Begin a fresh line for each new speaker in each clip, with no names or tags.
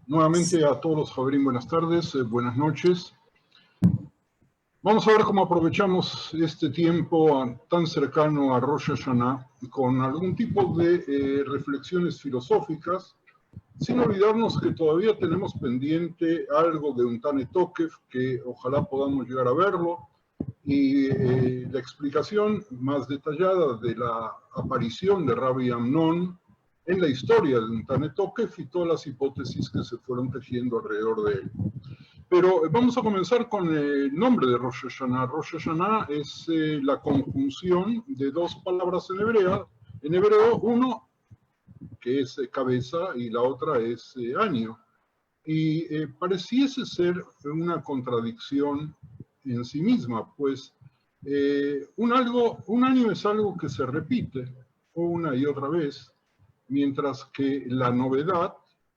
Nuevamente a todos los Javerín, buenas tardes, buenas noches. Vamos a ver cómo aprovechamos este tiempo tan cercano a Rosh Hashanah con algún tipo de reflexiones filosóficas, sin olvidarnos que todavía tenemos pendiente algo de un Tane Tokef, que ojalá podamos llegar a verlo, y la explicación más detallada de la aparición de Rabbi Amnon en la historia de un Tane Tokef y todas las hipótesis que se fueron tejiendo alrededor de él. Pero vamos a comenzar con el nombre de Rosh Hashanah. Rosh Hashanah es la conjunción de dos palabras en hebreo, uno que es cabeza y la otra es año. Y pareciese ser una contradicción en sí misma, pues un año es algo que se repite una y otra vez, mientras que la novedad,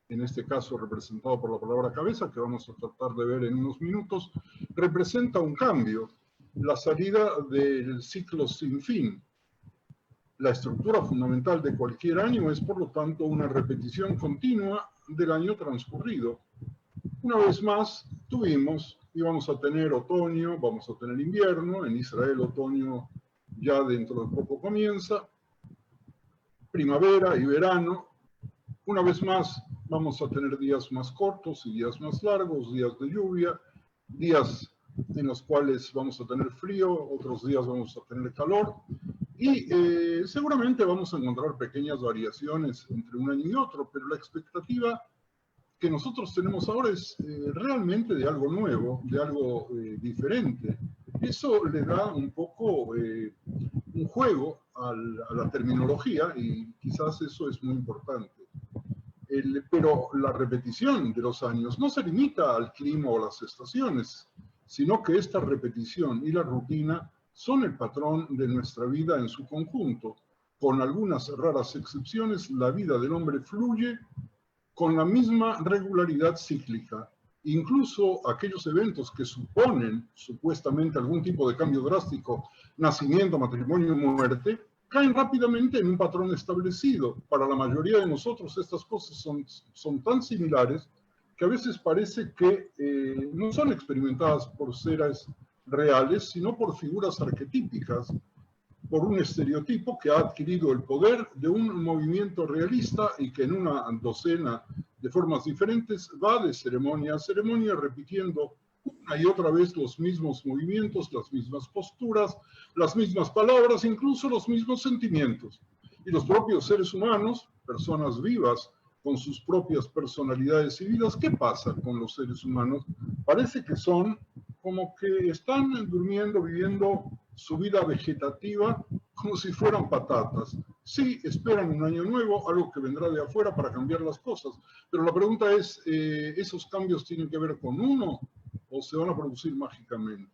en este caso representado por la palabra cabeza, que vamos a tratar de ver en unos minutos, representa un cambio, la salida del ciclo sin fin. La estructura fundamental de cualquier año es, por lo tanto, una repetición continua del año transcurrido. Una vez más, tuvimos y vamos a tener otoño, vamos a tener invierno, en Israel otoño ya dentro de poco comienza, primavera y verano. Una vez más, vamos a tener días más cortos y días más largos, días de lluvia, días en los cuales vamos a tener frío, otros días vamos a tener calor, y seguramente vamos a encontrar pequeñas variaciones entre un año y otro, pero la expectativa que nosotros tenemos ahora es realmente de algo nuevo, de algo diferente. Eso le da un poco un juego a la terminología y quizás eso es muy importante. Pero la repetición de los años no se limita al clima o a las estaciones, sino que esta repetición y la rutina son el patrón de nuestra vida en su conjunto. Con algunas raras excepciones, la vida del hombre fluye con la misma regularidad cíclica. Incluso aquellos eventos que suponen supuestamente algún tipo de cambio drástico, nacimiento, matrimonio y muerte, caen rápidamente en un patrón establecido. Para la mayoría de nosotros estas cosas son tan similares que a veces parece que no son experimentadas por seres reales, sino por figuras arquetípicas, por un estereotipo que ha adquirido el poder de un movimiento realista y que en una docena de formas diferentes va de ceremonia a ceremonia repitiendo una y otra vez los mismos movimientos, las mismas posturas, las mismas palabras, incluso los mismos sentimientos. Y los propios seres humanos, personas vivas con sus propias personalidades y vidas, ¿qué pasa con los seres humanos? Parece que son como que están durmiendo, viviendo su vida vegetativa como si fueran patatas. Sí, esperan un año nuevo, algo que vendrá de afuera para cambiar las cosas, pero la pregunta es, ¿esos cambios tienen que ver con uno o se van a producir mágicamente?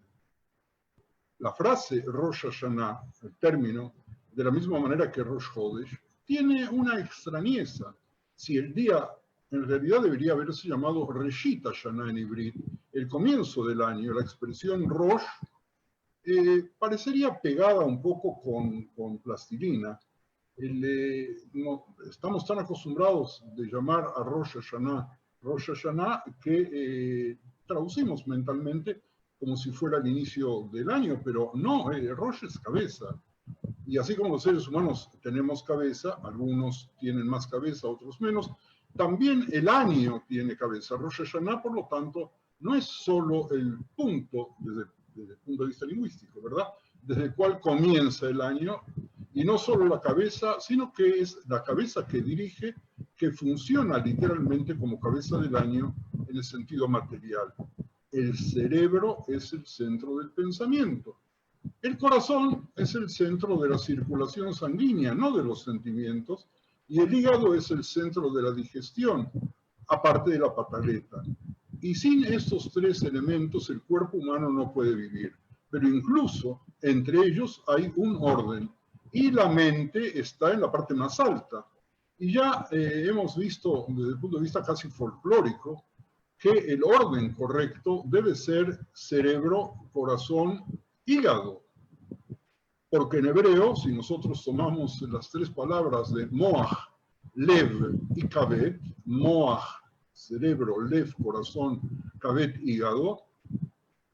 La frase Rosh Hashanah, el término, de la misma manera que Rosh Chodesh, tiene una extrañeza. Si el día en realidad debería haberse llamado Reshit Hashanah en hibrid, el comienzo del año, la expresión Rosh parecería pegada un poco con plastilina. Estamos tan acostumbrados de llamar a Rosh Hashanah que traducimos mentalmente como si fuera el inicio del año, pero no, Rosh es cabeza. Y así como los seres humanos tenemos cabeza, algunos tienen más cabeza, otros menos, también el año tiene cabeza. Rosh Hashanah, por lo tanto, no es solo el punto desde el punto de vista lingüístico, ¿verdad? Desde el cual comienza el año, y no solo la cabeza, sino que es la cabeza que dirige, que funciona literalmente como cabeza del año en el sentido material. El cerebro es el centro del pensamiento. El corazón es el centro de la circulación sanguínea, no de los sentimientos, y el hígado es el centro de la digestión, aparte de la pataleta. Y sin estos tres elementos el cuerpo humano no puede vivir, pero incluso entre ellos hay un orden, y la mente está en la parte más alta. Y ya hemos visto desde el punto de vista casi folclórico que el orden correcto debe ser cerebro, corazón, hígado. Porque en hebreo, si nosotros tomamos las tres palabras de Moach, Lev y Kabet, Moach cerebro, lev, corazón, kabet, hígado,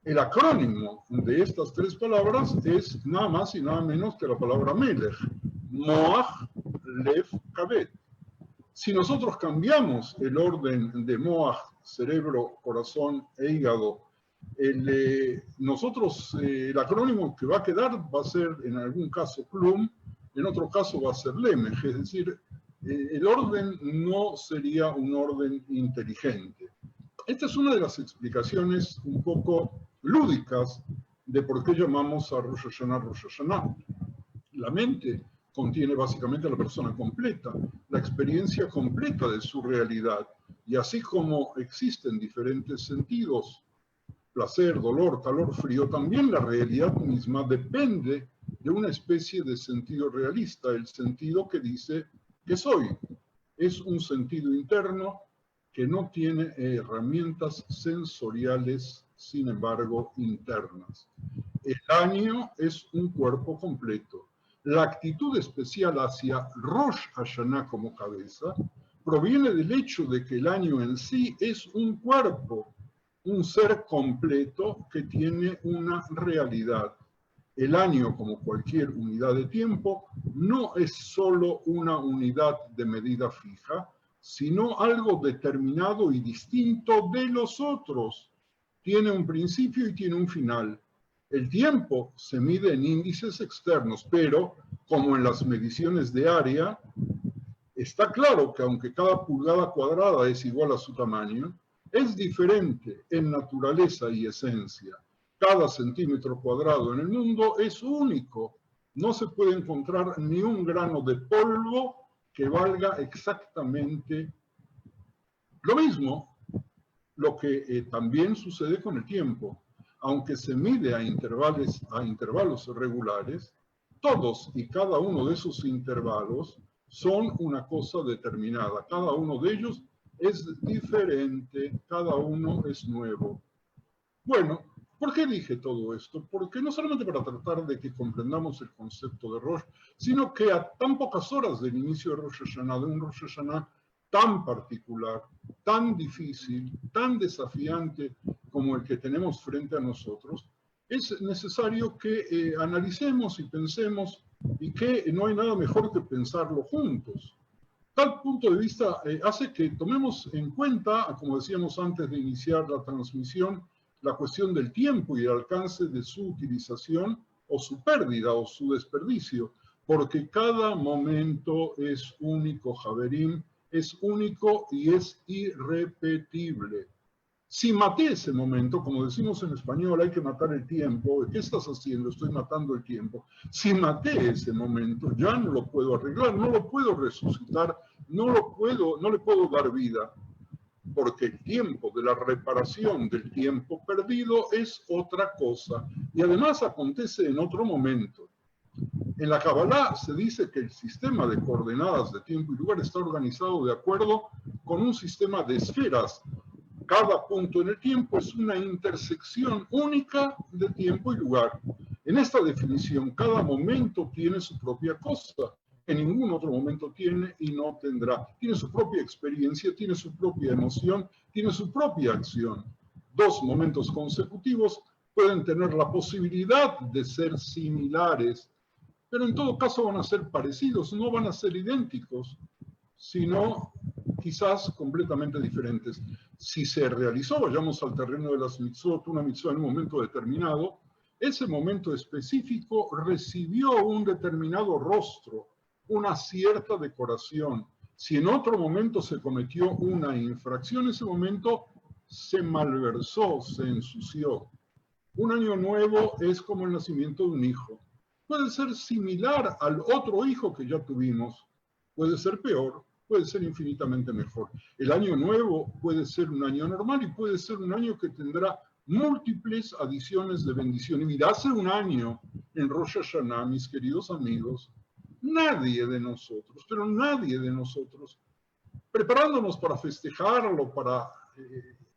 el acrónimo de estas tres palabras es nada más y nada menos que la palabra melech, moach, lev, kabet. Si nosotros cambiamos el orden de moach, cerebro, corazón e hígado, el acrónimo que va a quedar va a ser en algún caso klum, en otro caso va a ser lemech, es decir, el orden no sería un orden inteligente. Esta es una de las explicaciones un poco lúdicas de por qué llamamos a Rosh Hashanah Rosh Hashanah. La mente contiene básicamente a la persona completa, la experiencia completa de su realidad. Y así como existen diferentes sentidos, placer, dolor, calor, frío, también la realidad misma depende de una especie de sentido realista, el sentido que dice que soy. Es un sentido interno que no tiene herramientas sensoriales, sin embargo, internas. El año es un cuerpo completo. La actitud especial hacia Rosh Hashanah como cabeza proviene del hecho de que el año en sí es un cuerpo, un ser completo que tiene una realidad. El año, como cualquier unidad de tiempo, no es solo una unidad de medida fija, sino algo determinado y distinto de los otros. Tiene un principio y tiene un final. El tiempo se mide en índices externos, pero, como en las mediciones de área, está claro que aunque cada pulgada cuadrada es igual a su tamaño, es diferente en naturaleza y esencia. Cada centímetro cuadrado en el mundo es único. No se puede encontrar ni un grano de polvo que valga exactamente lo mismo, lo que también sucede con el tiempo. Aunque se mide a intervalos regulares, todos y cada uno de esos intervalos son una cosa determinada. Cada uno de ellos es diferente, cada uno es nuevo. Bueno, ¿por qué dije todo esto? Porque no solamente para tratar de que comprendamos el concepto de Rosh, sino que a tan pocas horas del inicio de Rosh Hashanah, de un Rosh Hashanah tan particular, tan difícil, tan desafiante como el que tenemos frente a nosotros, es necesario que analicemos y pensemos, y que no hay nada mejor que pensarlo juntos. Tal punto de vista hace que tomemos en cuenta, como decíamos antes de iniciar la transmisión, la cuestión del tiempo y el alcance de su utilización o su pérdida o su desperdicio, porque cada momento es único, Javerim, es único y es irrepetible. Si maté ese momento, como decimos en español, hay que matar el tiempo. ¿Qué estás haciendo? Estoy matando el tiempo. Si maté ese momento, ya no lo puedo arreglar, no lo puedo resucitar, no le puedo dar vida, porque el tiempo de la reparación del tiempo perdido es otra cosa y además acontece en otro momento. En la Kabbalah se dice que el sistema de coordenadas de tiempo y lugar está organizado de acuerdo con un sistema de esferas. Cada punto en el tiempo es una intersección única de tiempo y lugar. En esta definición, cada momento tiene su propia cosa, que ningún otro momento tiene y no tendrá. Tiene su propia experiencia, tiene su propia emoción, tiene su propia acción. Dos momentos consecutivos pueden tener la posibilidad de ser similares, pero en todo caso van a ser parecidos, no van a ser idénticos, sino quizás completamente diferentes. Si se realizó, vayamos al terreno de las mitzvot, una mitzvah en un momento determinado, ese momento específico recibió un determinado rostro, una cierta decoración. Si en otro momento se cometió una infracción, ese momento se malversó, se ensució. Un año nuevo es como el nacimiento de un hijo. Puede ser similar al otro hijo que ya tuvimos, puede ser peor, puede ser infinitamente mejor. El año nuevo puede ser un año normal y puede ser un año que tendrá múltiples adiciones de bendición y vida. Hace un año, en Rosh Hashanah, mis queridos amigos, nadie de nosotros, pero nadie de nosotros, preparándonos para festejarlo, para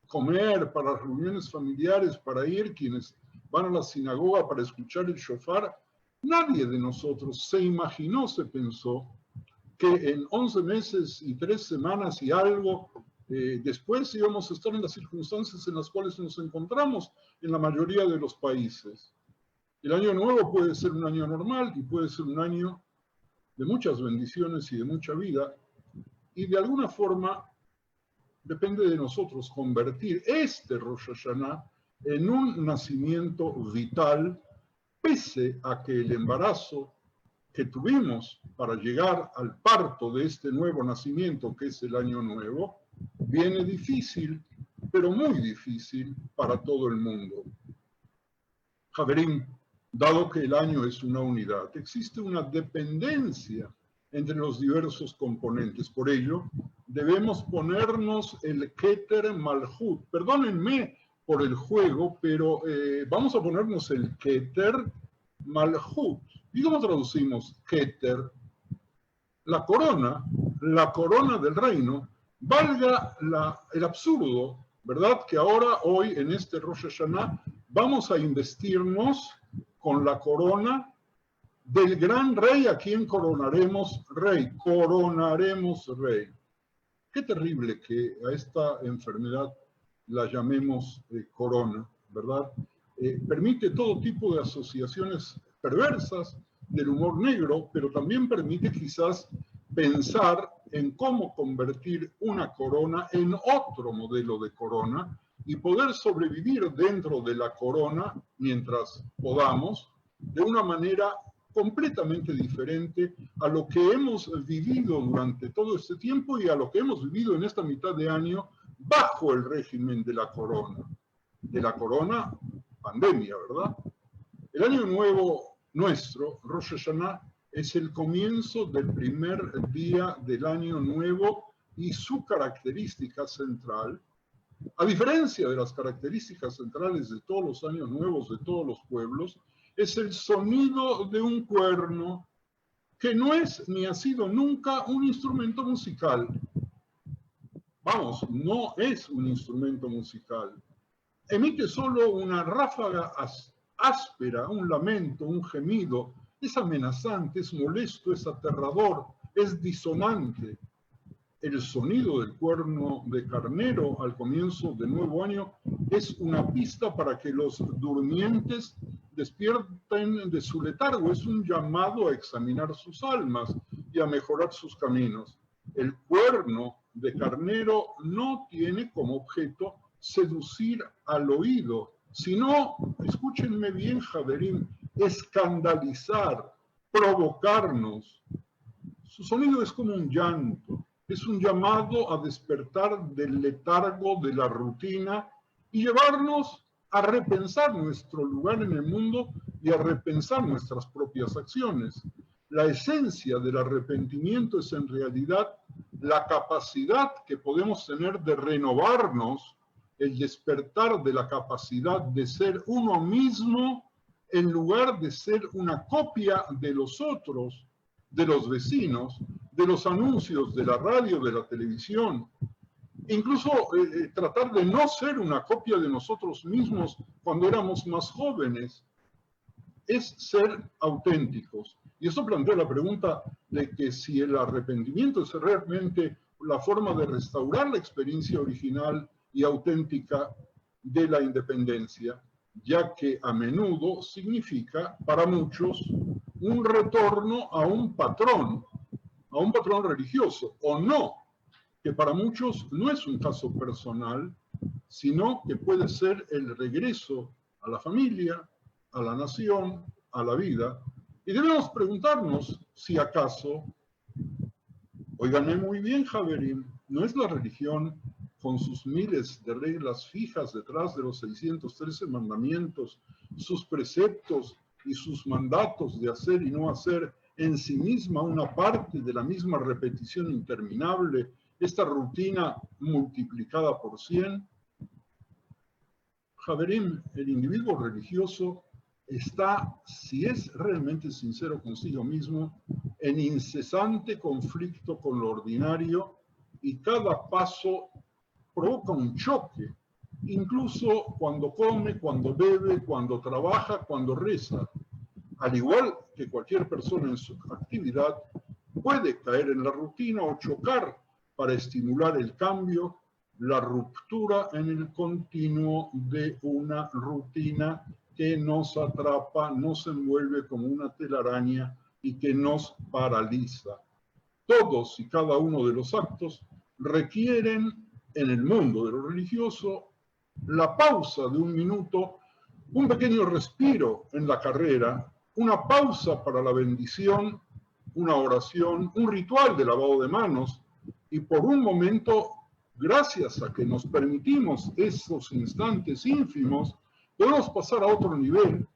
comer, para reuniones familiares, para ir quienes van a la sinagoga para escuchar el shofar, nadie de nosotros se imaginó, se pensó que en 11 meses y 3 semanas y algo Después íbamos a estar en las circunstancias en las cuales nos encontramos en la mayoría de los países. El año nuevo puede ser un año normal y puede ser un año de muchas bendiciones y de mucha vida. Y de alguna forma depende de nosotros convertir este Rosh Hashanah en un nacimiento vital, pese a que el embarazo que tuvimos para llegar al parto de este nuevo nacimiento, que es el año nuevo, viene difícil, pero muy difícil para todo el mundo. Javerim, dado que el año es una unidad, existe una dependencia entre los diversos componentes. Por ello, debemos ponernos el Keter Malhut. Perdónenme por el juego, pero vamos a ponernos el Keter Malhut. ¿Y cómo traducimos Keter? La corona del reino, valga el absurdo, ¿verdad? Que ahora, hoy, en este Rosh Hashanah, vamos a investirnos con la corona del gran rey a quien coronaremos rey. Coronaremos rey. Qué terrible que a esta enfermedad la llamemos corona, ¿verdad? Permite todo tipo de asociaciones perversas del humor negro, pero también permite quizás pensar en cómo convertir una corona en otro modelo de corona y poder sobrevivir dentro de la corona mientras podamos, de una manera completamente diferente a lo que hemos vivido durante todo este tiempo y a lo que hemos vivido en esta mitad de año bajo el régimen de la corona pandemia, ¿verdad? El año nuevo nuestro, Rosh Hashanah, es el comienzo del primer día del año nuevo y su característica central, a diferencia de las características centrales de todos los años nuevos de todos los pueblos, es el sonido de un cuerno que no es ni ha sido nunca un instrumento musical. Vamos, no es un instrumento musical. Emite solo una ráfaga áspera, un lamento, un gemido. Es amenazante, es molesto, es aterrador, es disonante. El sonido del cuerno de carnero al comienzo del nuevo año es una pista para que los durmientes despierten de su letargo. Es un llamado a examinar sus almas y a mejorar sus caminos. El cuerno de carnero no tiene como objeto seducir al oído, sino, escúchenme bien, Javerim, escandalizar, provocarnos. Su sonido es como un llanto. Es un llamado a despertar del letargo de la rutina y llevarnos a repensar nuestro lugar en el mundo y a repensar nuestras propias acciones. La esencia del arrepentimiento es en realidad la capacidad que podemos tener de renovarnos, el despertar de la capacidad de ser uno mismo en lugar de ser una copia de los otros, de los vecinos, de los anuncios de la radio, de la televisión. Incluso tratar de no ser una copia de nosotros mismos cuando éramos más jóvenes. Es ser auténticos. Y eso plantea la pregunta de que si el arrepentimiento es realmente la forma de restaurar la experiencia original y auténtica de la independencia, ya que a menudo significa para muchos un retorno a un patrón religioso, o no, que para muchos no es un caso personal, sino que puede ser el regreso a la familia, a la nación, a la vida. Y debemos preguntarnos si acaso, óiganme muy bien, Javerim, no es la religión con sus miles de reglas fijas detrás de los 613 mandamientos, sus preceptos y sus mandatos de hacer y no hacer, en sí misma una parte de la misma repetición interminable, esta rutina multiplicada por 100. Javerim, el individuo religioso está, si es realmente sincero consigo mismo, en incesante conflicto con lo ordinario y cada paso provoca un choque, incluso cuando come, cuando bebe, cuando trabaja, cuando reza. Al igual que cualquier persona en su actividad, puede caer en la rutina o chocar para estimular el cambio la ruptura en el continuo de una rutina que nos atrapa, nos envuelve como una telaraña y que nos paraliza. Todos y cada uno de los actos requieren en el mundo de lo religioso la pausa de un minuto, un pequeño respiro en la carrera, una pausa para la bendición, una oración, un ritual de lavado de manos, y por un momento, gracias a que nos permitimos esos instantes ínfimos, podemos pasar a otro nivel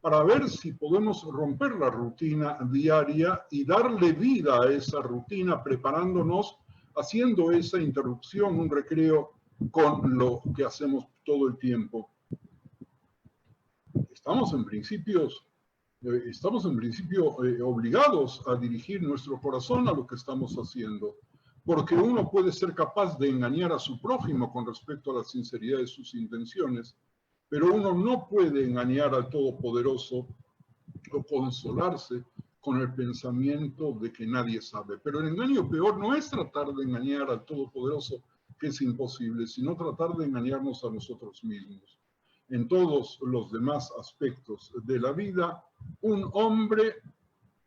para ver si podemos romper la rutina diaria y darle vida a esa rutina, preparándonos, haciendo esa interrupción, un recreo con lo que hacemos todo el tiempo. Estamos en principio obligados a dirigir nuestro corazón a lo que estamos haciendo, porque uno puede ser capaz de engañar a su prójimo con respecto a la sinceridad de sus intenciones, pero uno no puede engañar al Todopoderoso o consolarse con el pensamiento de que nadie sabe. Pero el engaño peor no es tratar de engañar al Todopoderoso, que es imposible, sino tratar de engañarnos a nosotros mismos. En todos los demás aspectos de la vida, un hombre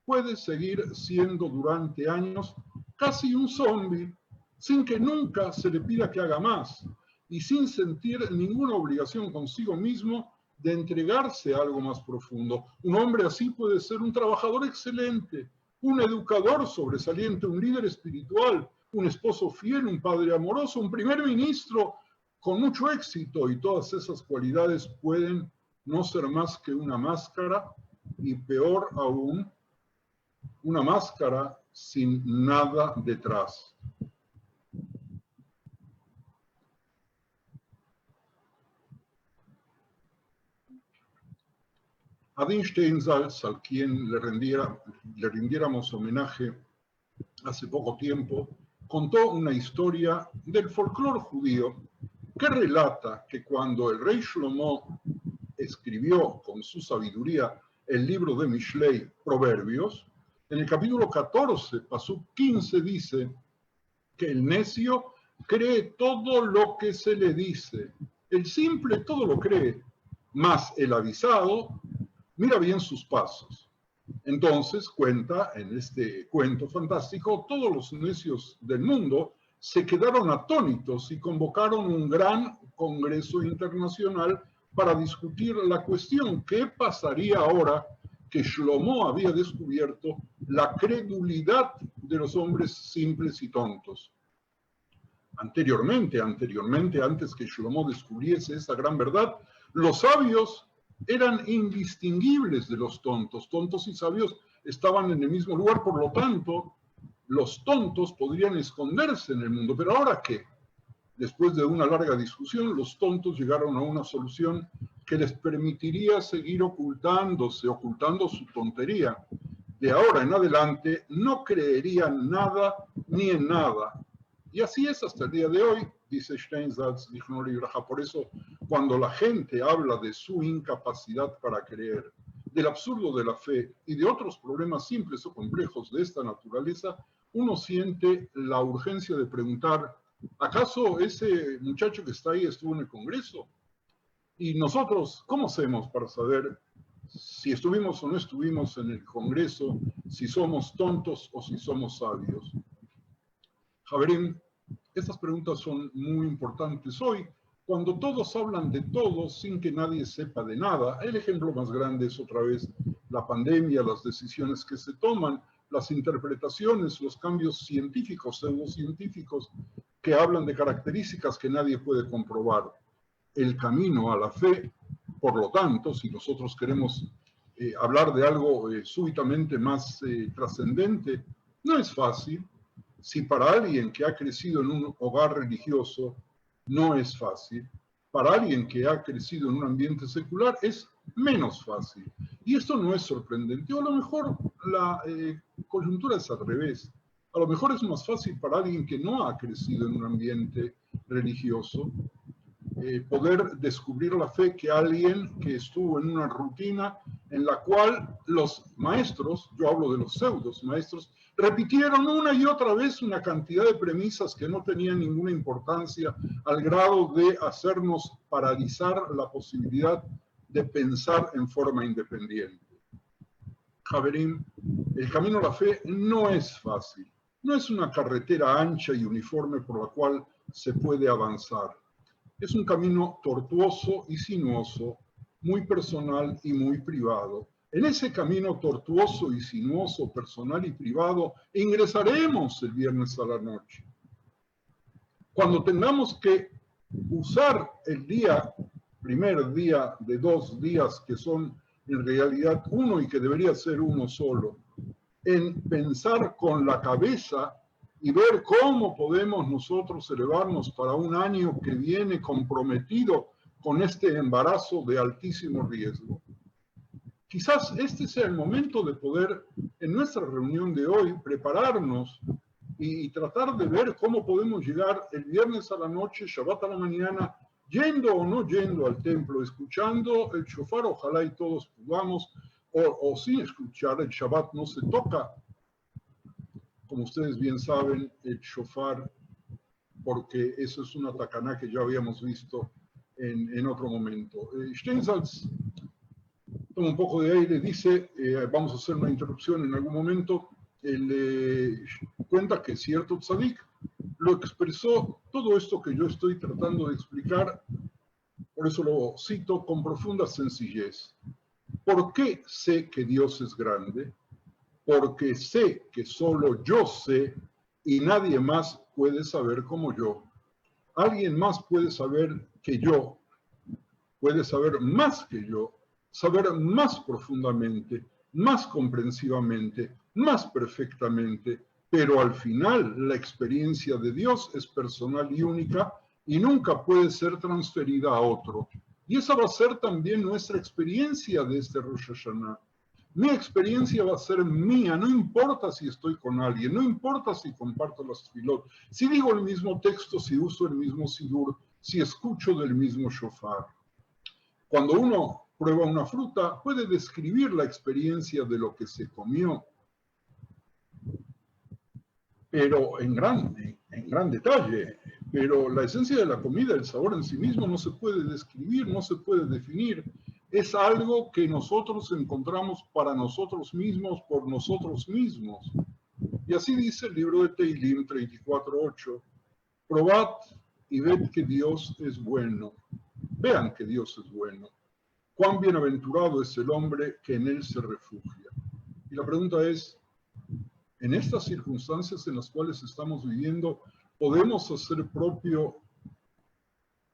puede seguir siendo durante años casi un zombi, sin que nunca se le pida que haga más y sin sentir ninguna obligación consigo mismo de entregarse a algo más profundo. Un hombre así puede ser un trabajador excelente, un educador sobresaliente, un líder espiritual, un esposo fiel, un padre amoroso, un primer ministro con mucho éxito, y todas esas cualidades pueden no ser más que una máscara, y peor aún, una máscara sin nada detrás. Adin Steinsaltz, al quien le rindiéramos homenaje hace poco tiempo, contó una historia del folclore judío que relata que cuando el rey Shlomo escribió con su sabiduría el libro de Mishlei, Proverbios, en el capítulo 14, pasuk 15, dice que el necio cree todo lo que se le dice. El simple todo lo cree, mas el avisado mira bien sus pasos. Entonces cuenta en este cuento fantástico, todos los necios del mundo se quedaron atónitos y convocaron un gran congreso internacional para discutir la cuestión: ¿qué pasaría ahora que Shlomo había descubierto la credulidad de los hombres simples y tontos? Anteriormente, antes que Shlomo descubriese esa gran verdad, los sabios eran indistinguibles de los tontos. Tontos y sabios estaban en el mismo lugar, por lo tanto, los tontos podrían esconderse en el mundo. Pero ¿ahora qué? Después de una larga discusión, los tontos llegaron a una solución que les permitiría seguir ocultando su tontería. De ahora en adelante no creerían nada ni en nada. Y así es hasta el día de hoy, dice Steinsaltz, por eso cuando la gente habla de su incapacidad para creer, del absurdo de la fe y de otros problemas simples o complejos de esta naturaleza, uno siente la urgencia de preguntar: ¿acaso ese muchacho que está ahí estuvo en el Congreso? Y nosotros, ¿cómo hacemos para saber si estuvimos o no estuvimos en el Congreso, si somos tontos o si somos sabios? Javerín, estas preguntas son muy importantes hoy, cuando todos hablan de todos sin que nadie sepa de nada. El ejemplo más grande es otra vez la pandemia, las decisiones que se toman, las interpretaciones, los cambios científicos, pseudocientíficos, que hablan de características que nadie puede comprobar. El camino a la fe, por lo tanto, si nosotros queremos hablar de algo súbitamente más trascendente, no es fácil. Si para alguien que ha crecido en un hogar religioso no es fácil, para alguien que ha crecido en un ambiente secular es menos fácil. Y esto no es sorprendente, o a lo mejor la coyuntura es al revés. A lo mejor es más fácil para alguien que no ha crecido en un ambiente religioso poder descubrir la fe que alguien que estuvo en una rutina en la cual los maestros, yo hablo de los pseudos maestros, repitieron una y otra vez una cantidad de premisas que no tenían ninguna importancia al grado de hacernos paralizar la posibilidad de pensar en forma independiente. Javerim, el camino a la fe no es fácil, no es una carretera ancha y uniforme por la cual se puede avanzar. Es un camino tortuoso y sinuoso, muy personal y muy privado. En ese camino tortuoso y sinuoso, personal y privado, ingresaremos el viernes a la noche. Cuando tengamos que usar el primer día de 2 días, que son en realidad uno y que debería ser uno solo, en pensar con la cabeza y ver cómo podemos nosotros elevarnos para un año que viene comprometido con este embarazo de altísimo riesgo. Quizás este sea el momento de poder, en nuestra reunión de hoy, prepararnos y tratar de ver cómo podemos llegar el viernes a la noche, Shabbat a la mañana, yendo o no yendo al templo, escuchando el shofar, ojalá y todos podamos, o sin escuchar, el Shabbat no se toca, como ustedes bien saben, el shofar, porque eso es una tacaná que ya habíamos visto en otro momento. Steinsaltz toma un poco de aire, dice, vamos a hacer una interrupción en algún momento, él cuenta que cierto tzadik lo expresó todo esto que yo estoy tratando de explicar, por eso lo cito con profunda sencillez. ¿Por qué sé que Dios es grande? Porque sé que solo yo sé y nadie más puede saber como yo. Alguien más puede saber que yo, puede saber más que yo, saber más profundamente, más comprensivamente, más perfectamente, pero al final la experiencia de Dios es personal y única y nunca puede ser transferida a otro. Y esa va a ser también nuestra experiencia de este Rosh Hashanah. Mi experiencia va a ser mía, no importa si estoy con alguien, no importa si comparto las tefilot, si digo el mismo texto, si uso el mismo sidur, si escucho del mismo shofar. Cuando uno prueba una fruta, puede describir la experiencia de lo que se comió, pero en gran detalle. Pero la esencia de la comida, el sabor en sí mismo, no se puede describir, no se puede definir. Es algo que nosotros encontramos para nosotros mismos, por nosotros mismos. Y así dice el libro de Teilim 34:8. Probad y ved que Dios es bueno. Vean que Dios es bueno. Cuán bienaventurado es el hombre que en él se refugia. Y la pregunta es, en estas circunstancias en las cuales estamos viviendo, ¿podemos hacer propio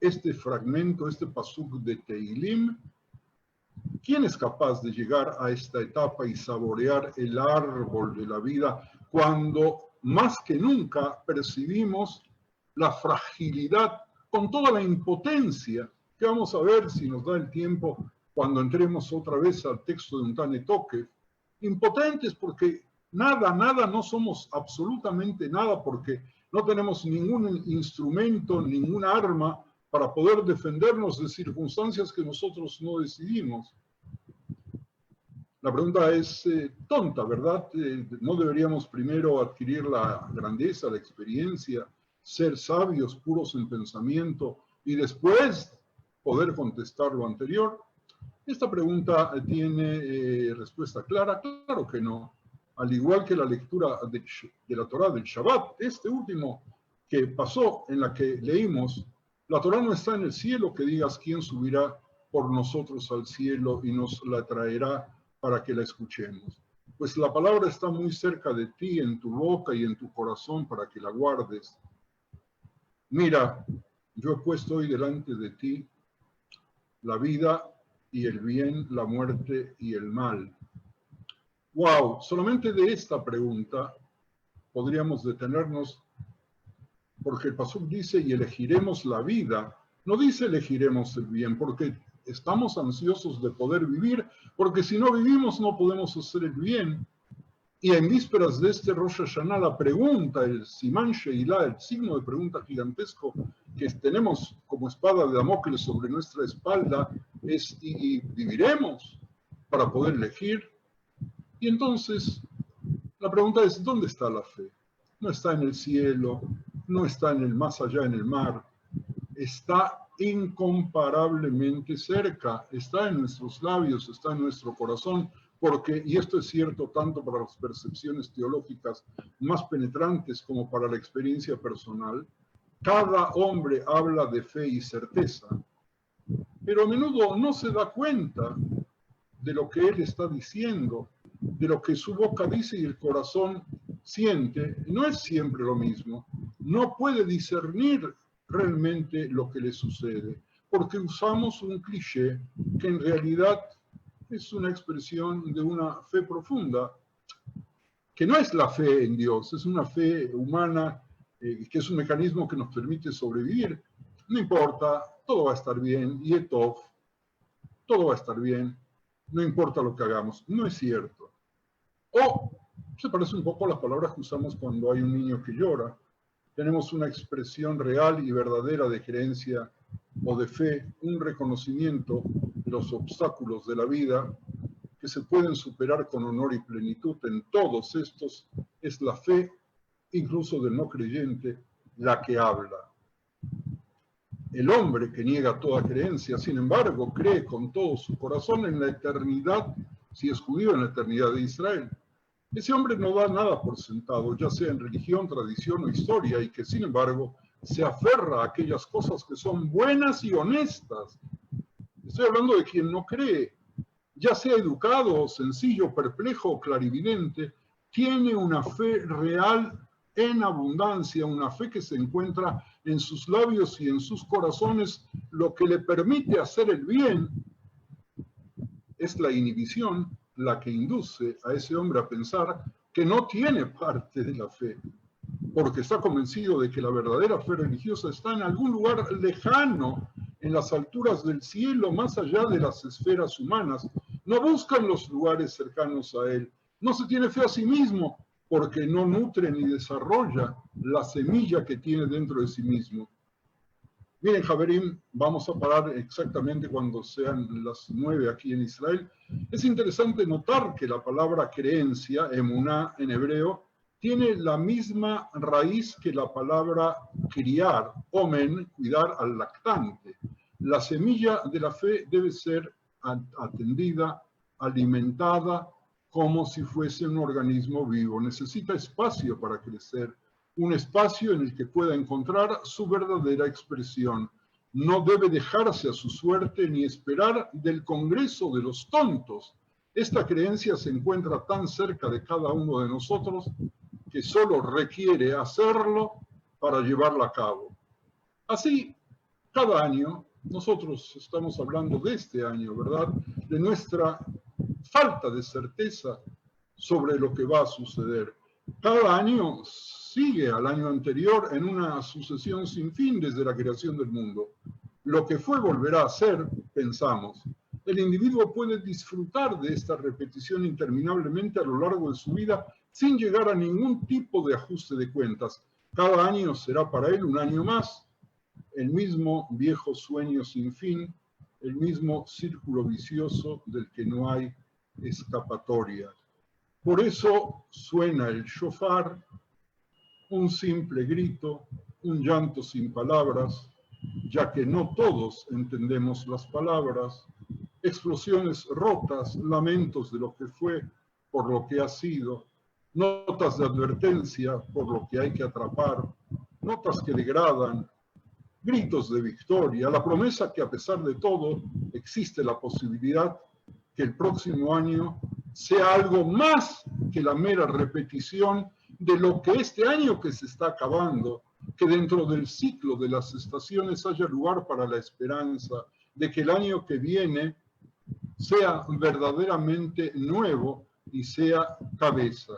este fragmento, este pasuk de Teilim? ¿Quién es capaz de llegar a esta etapa y saborear el árbol de la vida cuando más que nunca percibimos la fragilidad con toda la impotencia que vamos a ver si nos da el tiempo cuando entremos otra vez al texto de un Tane Toque? Impotentes porque nada, no somos absolutamente nada, porque no tenemos ningún instrumento, ninguna arma para poder defendernos de circunstancias que nosotros no decidimos. La pregunta es tonta, ¿verdad? ¿No deberíamos primero adquirir la grandeza, la experiencia, ser sabios, puros en pensamiento y después poder contestar lo anterior? Esta pregunta tiene respuesta clara. Claro que no. Al igual que la lectura de la Torá del Shabbat, este último que pasó, en la que leímos, la Torá no está en el cielo, que digas quién subirá por nosotros al cielo y nos la traerá para que la escuchemos. Pues la palabra está muy cerca de ti, en tu boca y en tu corazón, para que la guardes. Mira, yo he puesto hoy delante de ti la vida y el bien, la muerte y el mal. Wow, solamente de esta pregunta podríamos detenernos, porque el pasuk dice, y elegiremos la vida. No dice elegiremos el bien, porque estamos ansiosos de poder vivir, porque si no vivimos no podemos hacer el bien. Y en vísperas de este Rosh Hashanah, la pregunta, el Siman Sheilá, el signo de pregunta gigantesco que tenemos como espada de Damocles sobre nuestra espalda, es, ¿y viviremos? para poder elegir. Y entonces, la pregunta es, ¿dónde está la fe? No está en el cielo, no está en el más allá en el mar, está incomparablemente cerca, está en nuestros labios, está en nuestro corazón, porque, y esto es cierto tanto para las percepciones teológicas más penetrantes como para la experiencia personal, cada hombre habla de fe y certeza, pero a menudo no se da cuenta de lo que él está diciendo, de lo que su boca dice y el corazón siente. No es siempre lo mismo. No puede discernir realmente lo que le sucede, porque usamos un cliché que en realidad es una expresión de una fe profunda, que no es la fe en Dios, es una fe humana, que es un mecanismo que nos permite sobrevivir. No importa, todo va a estar bien, y todo va a estar bien, no importa lo que hagamos. No es cierto. O se parece un poco a las palabras que usamos cuando hay un niño que llora. Tenemos una expresión real y verdadera de creencia o de fe, un reconocimiento de los obstáculos de la vida que se pueden superar con honor y plenitud. En todos estos es la fe, incluso del no creyente, la que habla. El hombre que niega toda creencia, sin embargo, cree con todo su corazón en la eternidad, si es judío, en la eternidad de Israel. Ese hombre no da nada por sentado, ya sea en religión, tradición o historia, y que sin embargo se aferra a aquellas cosas que son buenas y honestas. Estoy hablando de quien no cree, ya sea educado, sencillo, perplejo o clarividente, tiene una fe real en abundancia, una fe que se encuentra en sus labios y en sus corazones. Lo que le permite hacer el bien es la inhibición, la que induce a ese hombre a pensar que no tiene parte de la fe, porque está convencido de que la verdadera fe religiosa está en algún lugar lejano, en las alturas del cielo, más allá de las esferas humanas. No buscan los lugares cercanos a él. No se tiene fe a sí mismo, porque no nutre ni desarrolla la semilla que tiene dentro de sí mismo. Miren, Javerim, vamos a parar exactamente cuando sean las 9 aquí en Israel. Es interesante notar que la palabra creencia, emuná en hebreo, tiene la misma raíz que la palabra criar, omen, cuidar al lactante. La semilla de la fe debe ser atendida, alimentada, como si fuese un organismo vivo. Necesita espacio para crecer, un espacio en el que pueda encontrar su verdadera expresión. No debe dejarse a su suerte ni esperar del congreso de los tontos. Esta creencia se encuentra tan cerca de cada uno de nosotros que solo requiere hacerlo para llevarla a cabo. Así, cada año, nosotros estamos hablando de este año, ¿verdad? De nuestra falta de certeza sobre lo que va a suceder. Cada año sigue al año anterior en una sucesión sin fin desde la creación del mundo. Lo que fue volverá a ser, pensamos. El individuo puede disfrutar de esta repetición interminablemente a lo largo de su vida sin llegar a ningún tipo de ajuste de cuentas. Cada año será para él un año más, el mismo viejo sueño sin fin, el mismo círculo vicioso del que no hay escapatoria. Por eso suena el shofar, un simple grito, un llanto sin palabras, ya que no todos entendemos las palabras, explosiones rotas, lamentos de lo que fue por lo que ha sido, notas de advertencia por lo que hay que atrapar, notas que degradan, gritos de victoria, la promesa que a pesar de todo existe la posibilidad que el próximo año sea algo más que la mera repetición de lo que este año que se está acabando, que dentro del ciclo de las estaciones haya lugar para la esperanza de que el año que viene sea verdaderamente nuevo y sea cabeza.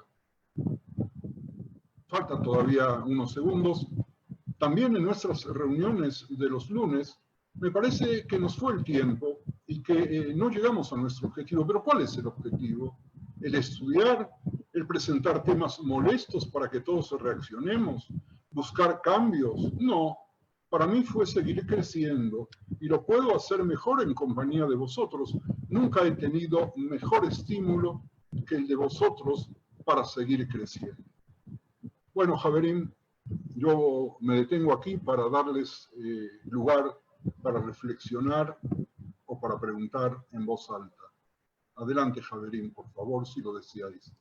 Falta todavía unos segundos. También en nuestras reuniones de los lunes, me parece que nos fue el tiempo y que no llegamos a nuestro objetivo. Pero ¿cuál es el objetivo? ¿El estudiar? ¿El presentar temas molestos para que todos reaccionemos? ¿Buscar cambios? No. Para mí fue seguir creciendo y lo puedo hacer mejor en compañía de vosotros, nunca he tenido mejor estímulo que el de vosotros para seguir creciendo. Bueno, Javerín, yo me detengo aquí para darles lugar para reflexionar o para preguntar en voz alta. Adelante, Javerín, por favor, si lo deseáis.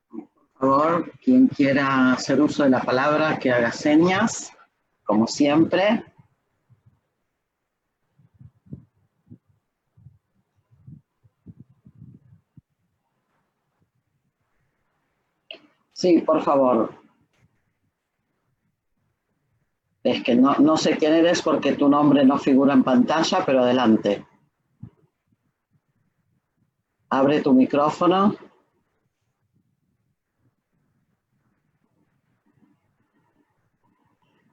Por favor, quien quiera hacer uso de la palabra, que haga señas, como siempre. Sí, por favor. Es que no sé quién eres porque tu nombre no figura en pantalla, pero adelante. Abre tu micrófono.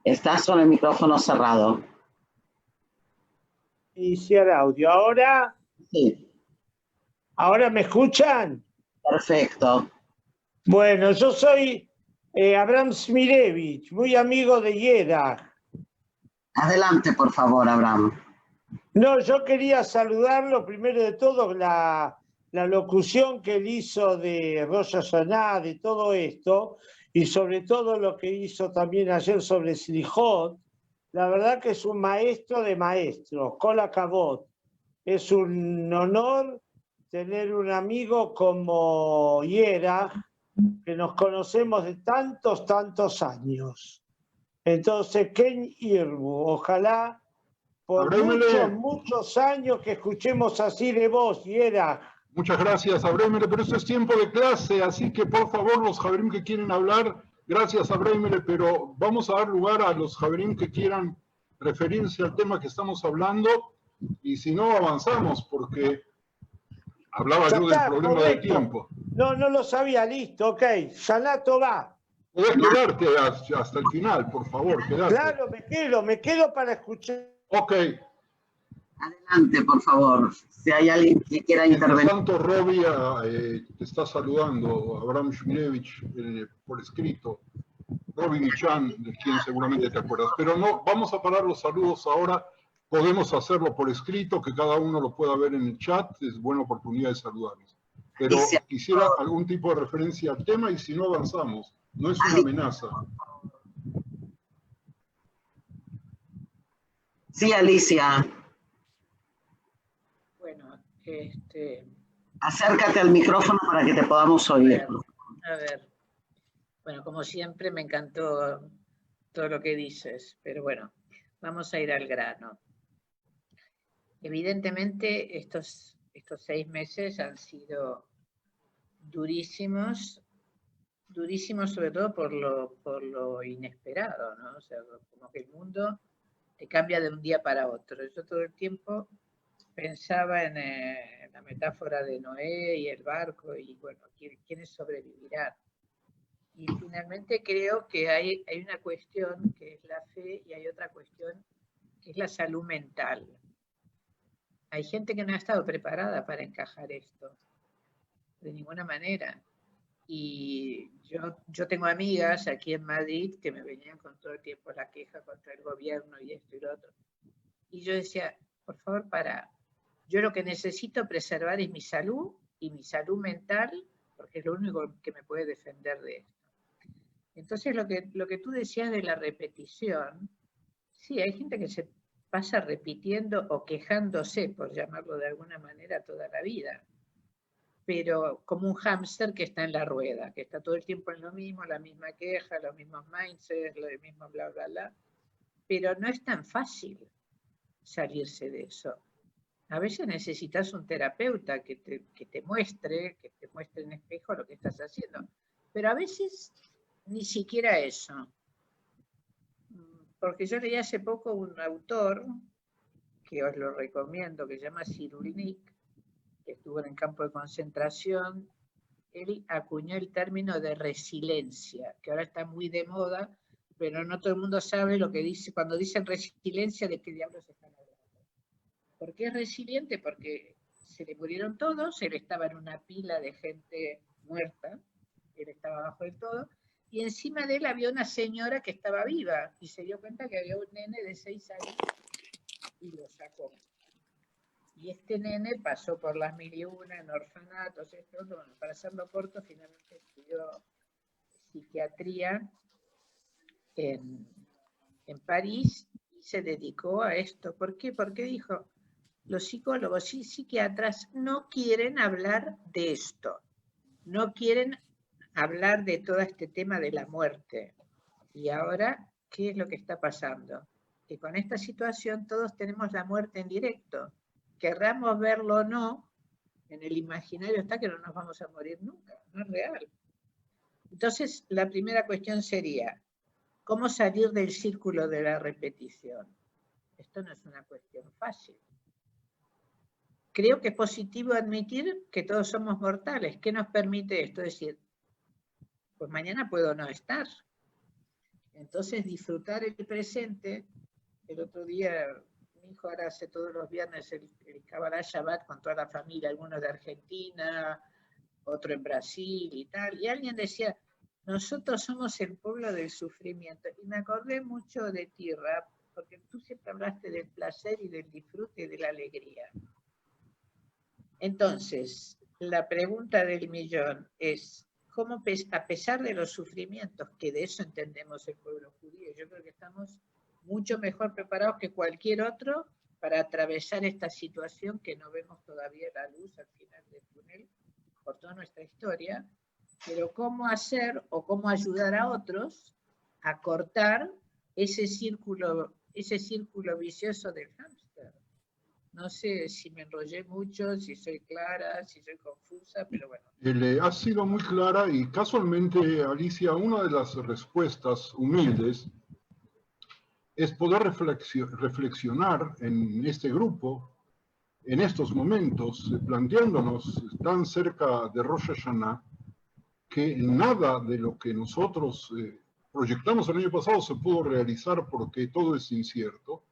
Estás con el micrófono cerrado.
Iniciar audio. ¿Ahora?
Sí.
¿Ahora me escuchan?
Perfecto.
Bueno, yo soy Abraham Smirevich, muy amigo de Yeda.
Adelante, por favor, Abraham.
No, yo quería saludarlo primero de todo, la locución que él hizo de Rosh Hashanah, de todo esto, y sobre todo lo que hizo también ayer sobre Slijot. La verdad que es un maestro de maestros, Kol HaKavod. Es un honor tener un amigo como Yera, que nos conocemos de tantos años. Entonces, Ken Irbu, ojalá por muchos años que escuchemos así de vos, Yera.
Muchas gracias, Abreimele, pero esto es tiempo de clase, así que por favor los Javerim que quieren hablar, gracias Abreimele, pero vamos a dar lugar a los Javerim que quieran referirse al tema que estamos hablando, y si no avanzamos, porque hablaba yo del problema del tiempo.
No lo sabía, listo, ok. Shana Tová.
Podés quedarte hasta el final, por favor, quedate.
Claro, me quedo para escuchar.
Ok.
Adelante, por favor, si hay alguien que quiera intervenir.
Santo Robia te está saludando, Abraham Shmirevich, por escrito. Robi Bichan, de quien seguramente te acuerdas. Pero no, vamos a parar los saludos ahora. Podemos hacerlo por escrito, que cada uno lo pueda ver en el chat. Es buena oportunidad de saludarnos. Pero quisiera algún tipo de referencia al tema y si no avanzamos. No es una amenaza.
Sí, Alicia.
Bueno,
acércate al micrófono para que te podamos oír.
A ver. Bueno, como siempre me encantó todo lo que dices, pero bueno, vamos a ir al grano. Evidentemente estos 6 meses han sido durísimos sobre todo por lo inesperado, ¿no? O sea, como que el mundo te cambia de un día para otro. Yo todo el tiempo pensaba en la metáfora de Noé y el barco y bueno, ¿quiénes sobrevivirán? Y finalmente creo que hay una cuestión que es la fe y hay otra cuestión que es la salud mental. Hay gente que no ha estado preparada para encajar esto, de ninguna manera. Y yo tengo amigas aquí en Madrid que me venían con todo el tiempo la queja contra el gobierno y esto y lo otro. Y yo decía, por favor, yo lo que necesito preservar es mi salud y mi salud mental, porque es lo único que me puede defender de esto. Entonces, lo que tú decías de la repetición, sí, hay gente que se pasa repitiendo o quejándose, por llamarlo de alguna manera, toda la vida. Pero como un hámster que está en la rueda, que está todo el tiempo en lo mismo, la misma queja, los mismos mindsets, lo mismo bla, bla, bla. Pero no es tan fácil salirse de eso. A veces necesitas un terapeuta que te muestre en espejo lo que estás haciendo. Pero a veces ni siquiera eso. Porque yo leí hace poco un autor, que os lo recomiendo, que se llama Cyrulnik, que estuvo en el campo de concentración. Él acuñó el término de resiliencia, que ahora está muy de moda, pero no todo el mundo sabe lo que dice. Cuando dicen resiliencia, ¿de qué diablos están hablando? ¿Por qué es resiliente? Porque se le murieron todos, él estaba en una pila de gente muerta, él estaba abajo del todo, y encima de él había una señora que estaba viva, y se dio cuenta que había un nene de 6 años, y lo sacó. Y este nene pasó por las 1001 en orfanatos, esto, bueno, para hacerlo corto, finalmente estudió psiquiatría en París y se dedicó a esto. ¿Por qué? Porque dijo, los psicólogos y psiquiatras no quieren hablar de esto, no quieren hablar de todo este tema de la muerte. Y ahora, ¿qué es lo que está pasando? Que con esta situación todos tenemos la muerte en directo. Querramos verlo o no, en el imaginario está que no nos vamos a morir nunca, no es real. Entonces, la primera cuestión sería, ¿cómo salir del círculo de la repetición? Esto no es una cuestión fácil. Creo que es positivo admitir que todos somos mortales. ¿Qué nos permite esto? Es decir, pues mañana puedo no estar. Entonces, disfrutar el presente. El otro día, mi hijo ahora hace todos los viernes el Kabbalah Shabbat con toda la familia, algunos de Argentina, otro en Brasil y tal. Y alguien decía, nosotros somos el pueblo del sufrimiento. Y me acordé mucho de ti, Rap, porque tú siempre hablaste del placer y del disfrute y de la alegría. Entonces, la pregunta del millón es, ¿cómo a pesar de los sufrimientos, que de eso entendemos el pueblo judío, yo creo que estamos mucho mejor preparados que cualquier otro para atravesar esta situación que no vemos todavía la luz al final del túnel por toda nuestra historia, pero cómo hacer o cómo ayudar a otros a cortar ese círculo vicioso del hámster. No sé si me enrollé mucho, si soy clara, si soy confusa, pero bueno.
Has sido muy clara y casualmente, Alicia, una de las respuestas humildes es poder reflexionar en este grupo, en estos momentos, planteándonos tan cerca de Rosh Hashanah, que nada de lo que nosotros proyectamos el año pasado se pudo realizar porque todo es incierto,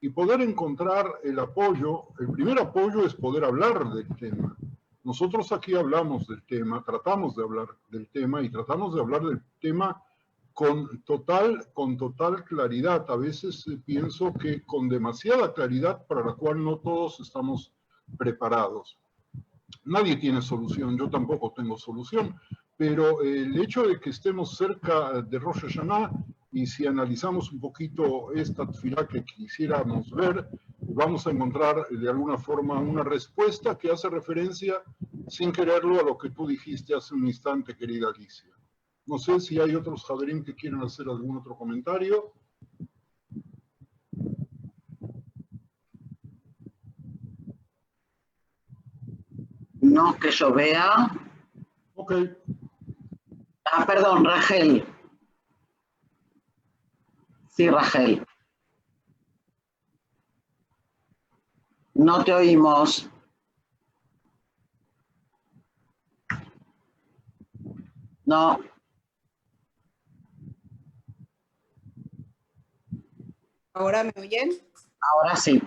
y poder encontrar el apoyo. El primer apoyo es poder hablar del tema. Nosotros aquí hablamos del tema, tratamos de hablar del tema y tratamos de hablar del tema con total claridad. A veces pienso que con demasiada claridad para la cual no todos estamos preparados. Nadie tiene solución, yo tampoco tengo solución, pero el hecho de que estemos cerca de Rosh Hashanah, y si analizamos un poquito esta tefilá que quisiéramos ver, vamos a encontrar de alguna forma una respuesta que hace referencia, sin quererlo, a lo que tú dijiste hace un instante, querida Alicia. No sé si hay otros Javerín que quieran hacer algún otro comentario.
No que yo vea.
Ok.
Ah, perdón, Rachel. Sí, Rachel. No te oímos. No.
¿Ahora me oyen?
Ahora sí.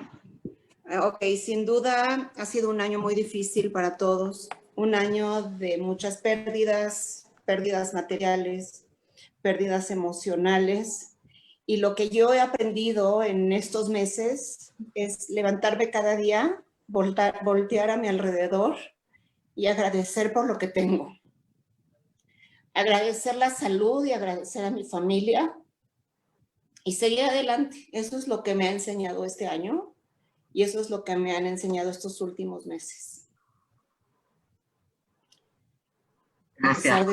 Ok, sin duda ha sido un año muy difícil para todos. Un año de muchas pérdidas, pérdidas materiales, pérdidas emocionales. Y lo que yo he aprendido en estos meses es levantarme cada día, voltear a mi alrededor y agradecer por lo que tengo. Agradecer la salud y agradecer a mi familia y seguir adelante. Eso es lo que me ha enseñado este año y eso es lo que me han enseñado estos últimos meses.
Gracias.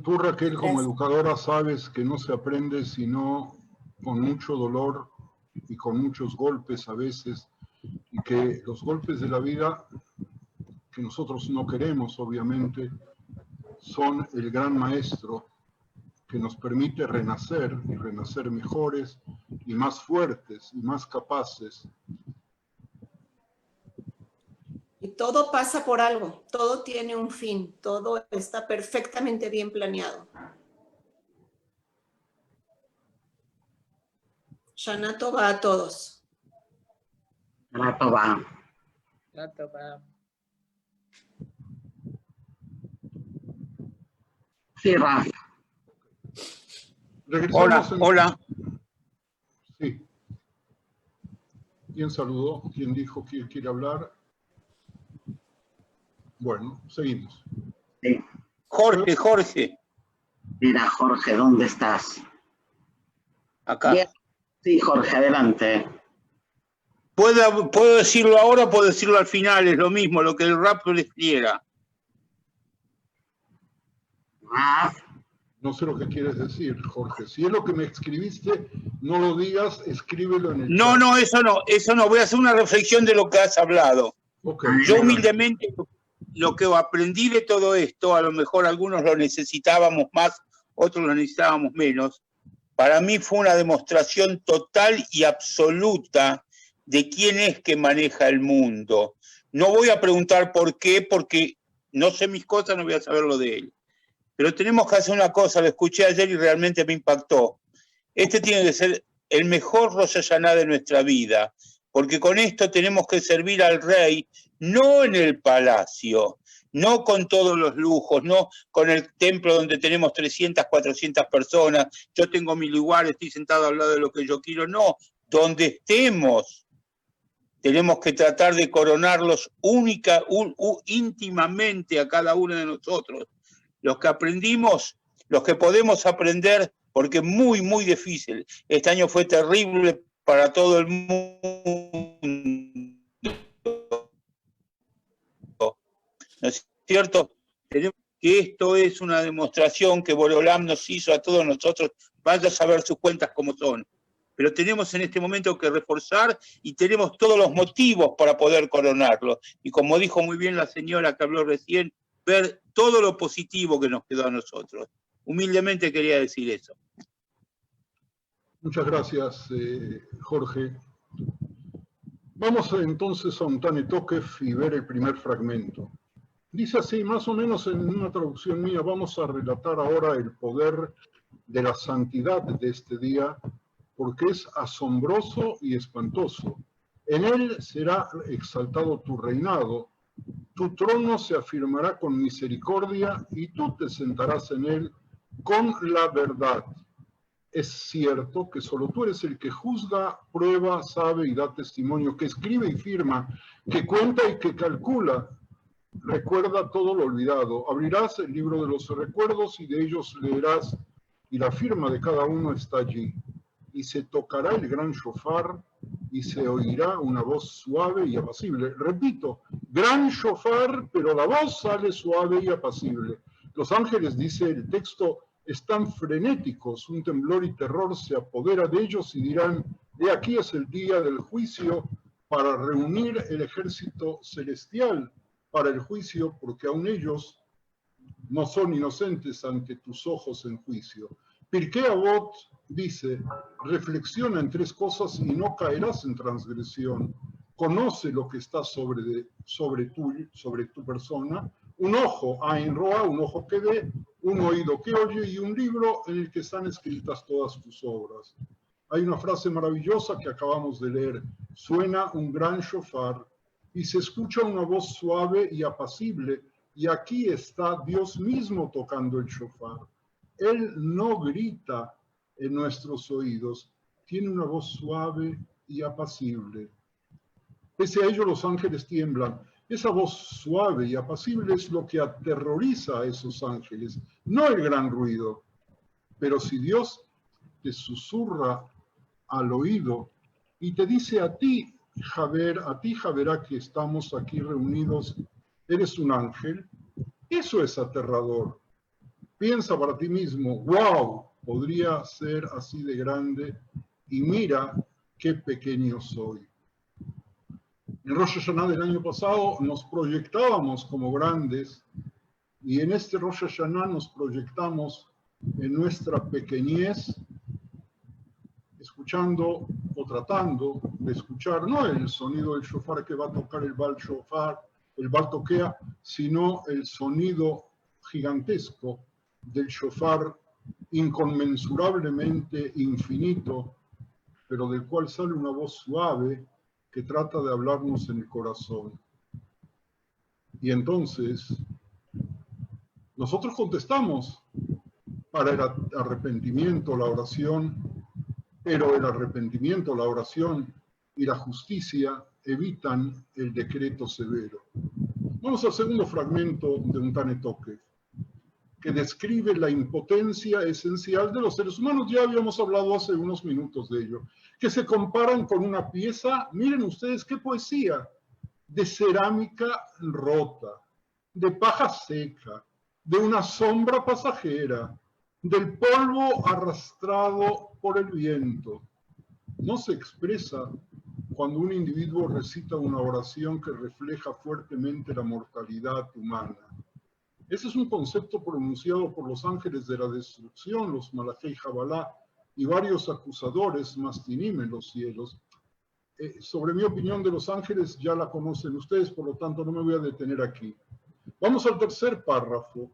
Tú, Raquel, como educadora, sabes que no se aprende sino con mucho dolor y con muchos golpes a veces, y que los golpes de la vida, que nosotros no queremos, obviamente, son el gran maestro que nos permite renacer y renacer mejores y más fuertes y más capaces.
Y todo pasa por algo, todo tiene un fin, todo está perfectamente bien planeado. Shana Tova a todos.
Shana Tova.
Shana Tova.
Sí, Rafa.
Hola,
hola.
Sí. ¿Quién saludó? ¿Quién dijo quién quiere hablar? Bueno, seguimos.
Sí.
Jorge.
Mira, Jorge, ¿dónde estás?
Acá.
Bien. Sí, Jorge, adelante.
Puedo decirlo ahora o puedo decirlo al final, es lo mismo, lo que el rap les quiera.
No sé lo que quieres decir, Jorge. Si es lo que me escribiste, no lo digas, escríbelo en el
No,
chat.
no, eso no. Voy a hacer una reflexión de lo que has hablado.
Okay,
yo humildemente, lo que aprendí de todo esto, a lo mejor algunos lo necesitábamos más, otros lo necesitábamos menos. Para mí fue una demostración total y absoluta de quién es que maneja el mundo. No voy a preguntar por qué, porque no sé mis cosas, no voy a saber lo de él. Pero tenemos que hacer una cosa, lo escuché ayer y realmente me impactó. Este tiene que ser el mejor Rosh Hashaná de nuestra vida, porque con esto tenemos que servir al rey, no en el palacio, no con todos los lujos, no con el templo donde tenemos 300, 400 personas, yo tengo mi lugar, estoy sentado al lado de lo que yo quiero, no, donde estemos. Tenemos que tratar de coronarlos íntimamente a cada uno de nosotros. Los que aprendimos, los que podemos aprender, porque es muy, muy difícil. Este año fue terrible para todo el mundo. ¿No es cierto? Tenemos que esto es una demostración que Borolam nos hizo a todos nosotros. Vaya a saber sus cuentas cómo son. Pero tenemos en este momento que reforzar y tenemos todos los motivos para poder coronarlo. Y como dijo muy bien la señora que habló recién, ver todo lo positivo que nos quedó a nosotros. Humildemente quería decir eso.
Muchas gracias, Jorge. Vamos entonces a un Tane Tokef y ver el primer fragmento. Dice así, más o menos en una traducción mía, vamos a relatar ahora el poder de la santidad de este día, porque es asombroso y espantoso. En él será exaltado tu reinado, tu trono se afirmará con misericordia y tú te sentarás en él con la verdad. Es cierto que solo tú eres el que juzga, prueba, sabe y da testimonio, que escribe y firma, que cuenta y que calcula. Recuerda todo lo olvidado. Abrirás el libro de los recuerdos y de ellos leerás, y la firma de cada uno está allí. Y se tocará el gran shofar y se oirá una voz suave y apacible. Repito, gran shofar, pero la voz sale suave y apacible. Los ángeles, dice el texto, están frenéticos, un temblor y terror se apodera de ellos y dirán, he aquí es el día del juicio para reunir el ejército celestial para el juicio, porque aún ellos no son inocentes ante tus ojos en juicio. Pirkei Avot dice, reflexiona en tres cosas y no caerás en transgresión. Conoce lo que está sobre tu persona, un ojo, Ain Roa, un ojo que ve, un oído que oye y un libro en el que están escritas todas tus obras. Hay una frase maravillosa que acabamos de leer, suena un gran shofar y se escucha una voz suave y apacible, y aquí está Dios mismo tocando el shofar. Él no grita en nuestros oídos, tiene una voz suave y apacible. Pese a ello, los ángeles tiemblan. Esa voz suave y apacible es lo que aterroriza a esos ángeles, no el gran ruido. Pero si Dios te susurra al oído y te dice a ti, Javerá, que estamos aquí reunidos, eres un ángel, eso es aterrador. Piensa para ti mismo, wow, podría ser así de grande y mira qué pequeño soy. En Rosh Hashanah del año pasado nos proyectábamos como grandes y en este Rosh Hashanah nos proyectamos en nuestra pequeñez, escuchando o tratando de escuchar no el sonido del shofar que va a tocar el Baal Shofar, el Baal Toquea, sino el sonido gigantesco del shofar inconmensurablemente infinito, pero del cual sale una voz suave que trata de hablarnos en el corazón. Y entonces, nosotros contestamos para el arrepentimiento, la oración, pero el arrepentimiento, la oración, y la justicia evitan el decreto severo. Vamos al segundo fragmento de Untane Tokef, que describe la impotencia esencial de los seres humanos. Ya habíamos hablado hace unos minutos de ello, que se comparan con una pieza, miren ustedes qué poesía, de cerámica rota, de paja seca, de una sombra pasajera, del polvo arrastrado por el viento. No se expresa cuando un individuo recita una oración que refleja fuertemente la mortalidad humana. Ese es un concepto pronunciado por los ángeles de la destrucción, los Malachei Jabalá, y varios acusadores, Mastinim en los cielos. Sobre mi opinión de los ángeles ya la conocen ustedes, por lo tanto no me voy a detener aquí. Vamos al tercer párrafo.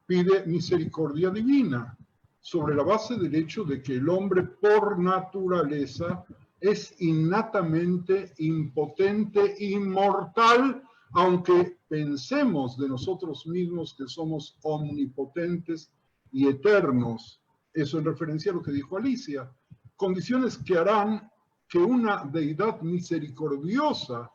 Pide misericordia divina, sobre la base del hecho de que el hombre por naturaleza es innatamente impotente, inmortal, aunque pensemos de nosotros mismos que somos omnipotentes y eternos. Eso en referencia a lo que dijo Alicia. Condiciones que harán que una deidad misericordiosa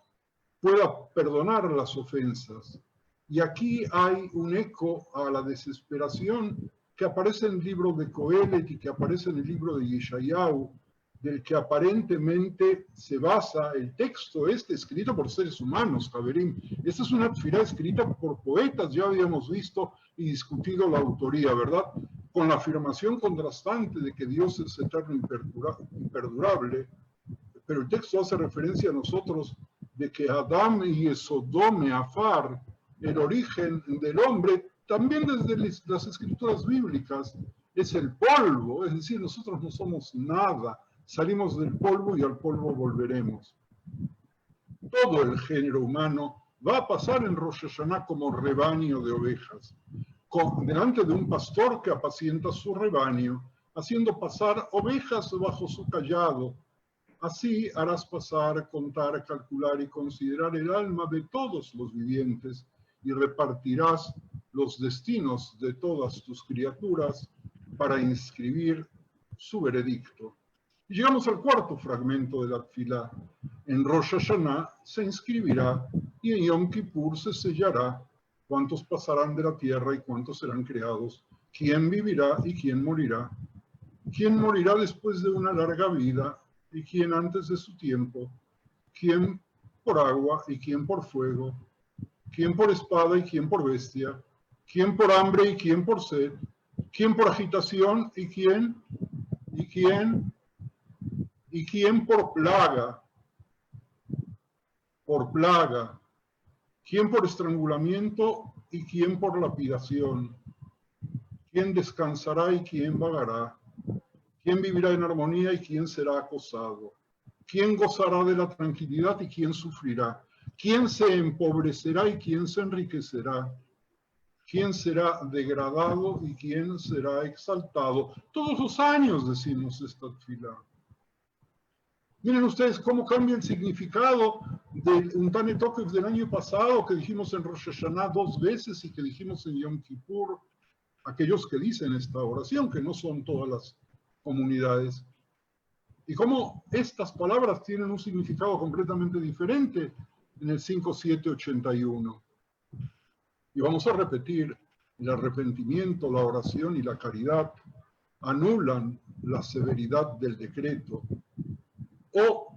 pueda perdonar las ofensas. Y aquí hay un eco a la desesperación que aparece en el libro de Coelet y que aparece en el libro de Yeshayahu, del que aparentemente se basa el texto escrito por seres humanos, Javerim. Esta es una tefilá escrita por poetas, ya habíamos visto y discutido la autoría, ¿verdad? Con la afirmación contrastante de que Dios es eterno y imperdurable, pero el texto hace referencia a nosotros de que Adam y Sodome, Afar, el origen del hombre, también desde las escrituras bíblicas, es el polvo, es decir, nosotros no somos nada, salimos del polvo y al polvo volveremos. Todo el género humano va a pasar en Rosh Hashanah como rebaño de ovejas, delante de un pastor que apacienta su rebaño, haciendo pasar ovejas bajo su cayado. Así harás pasar, contar, calcular y considerar el alma de todos los vivientes y repartirás los destinos de todas tus criaturas para inscribir su veredicto. Y llegamos al cuarto fragmento de la tefilá. En Rosh Hashanah se inscribirá y en Yom Kippur se sellará cuántos pasarán de la tierra y cuántos serán creados, quién vivirá y quién morirá después de una larga vida y quién antes de su tiempo, quién por agua y quién por fuego, quién por espada y quién por bestia, quién por hambre y quién por sed, quién por agitación y quién por plaga, quién por estrangulamiento y quién por lapidación, quién descansará y quién vagará, quién vivirá en armonía y quién será acosado, quién gozará de la tranquilidad y quién sufrirá, quién se empobrecerá y quién se enriquecerá, quién será degradado y quién será exaltado. Todos los años decimos esta tefilá. Miren ustedes cómo cambia el significado del Untane Tokef del año pasado, que dijimos en Rosh Hashanah 2 veces y que dijimos en Yom Kippur, aquellos que dicen esta oración, que no son todas las comunidades, y cómo estas palabras tienen un significado completamente diferente en el 5781. Y vamos a repetir, el arrepentimiento, la oración y la caridad anulan la severidad del decreto o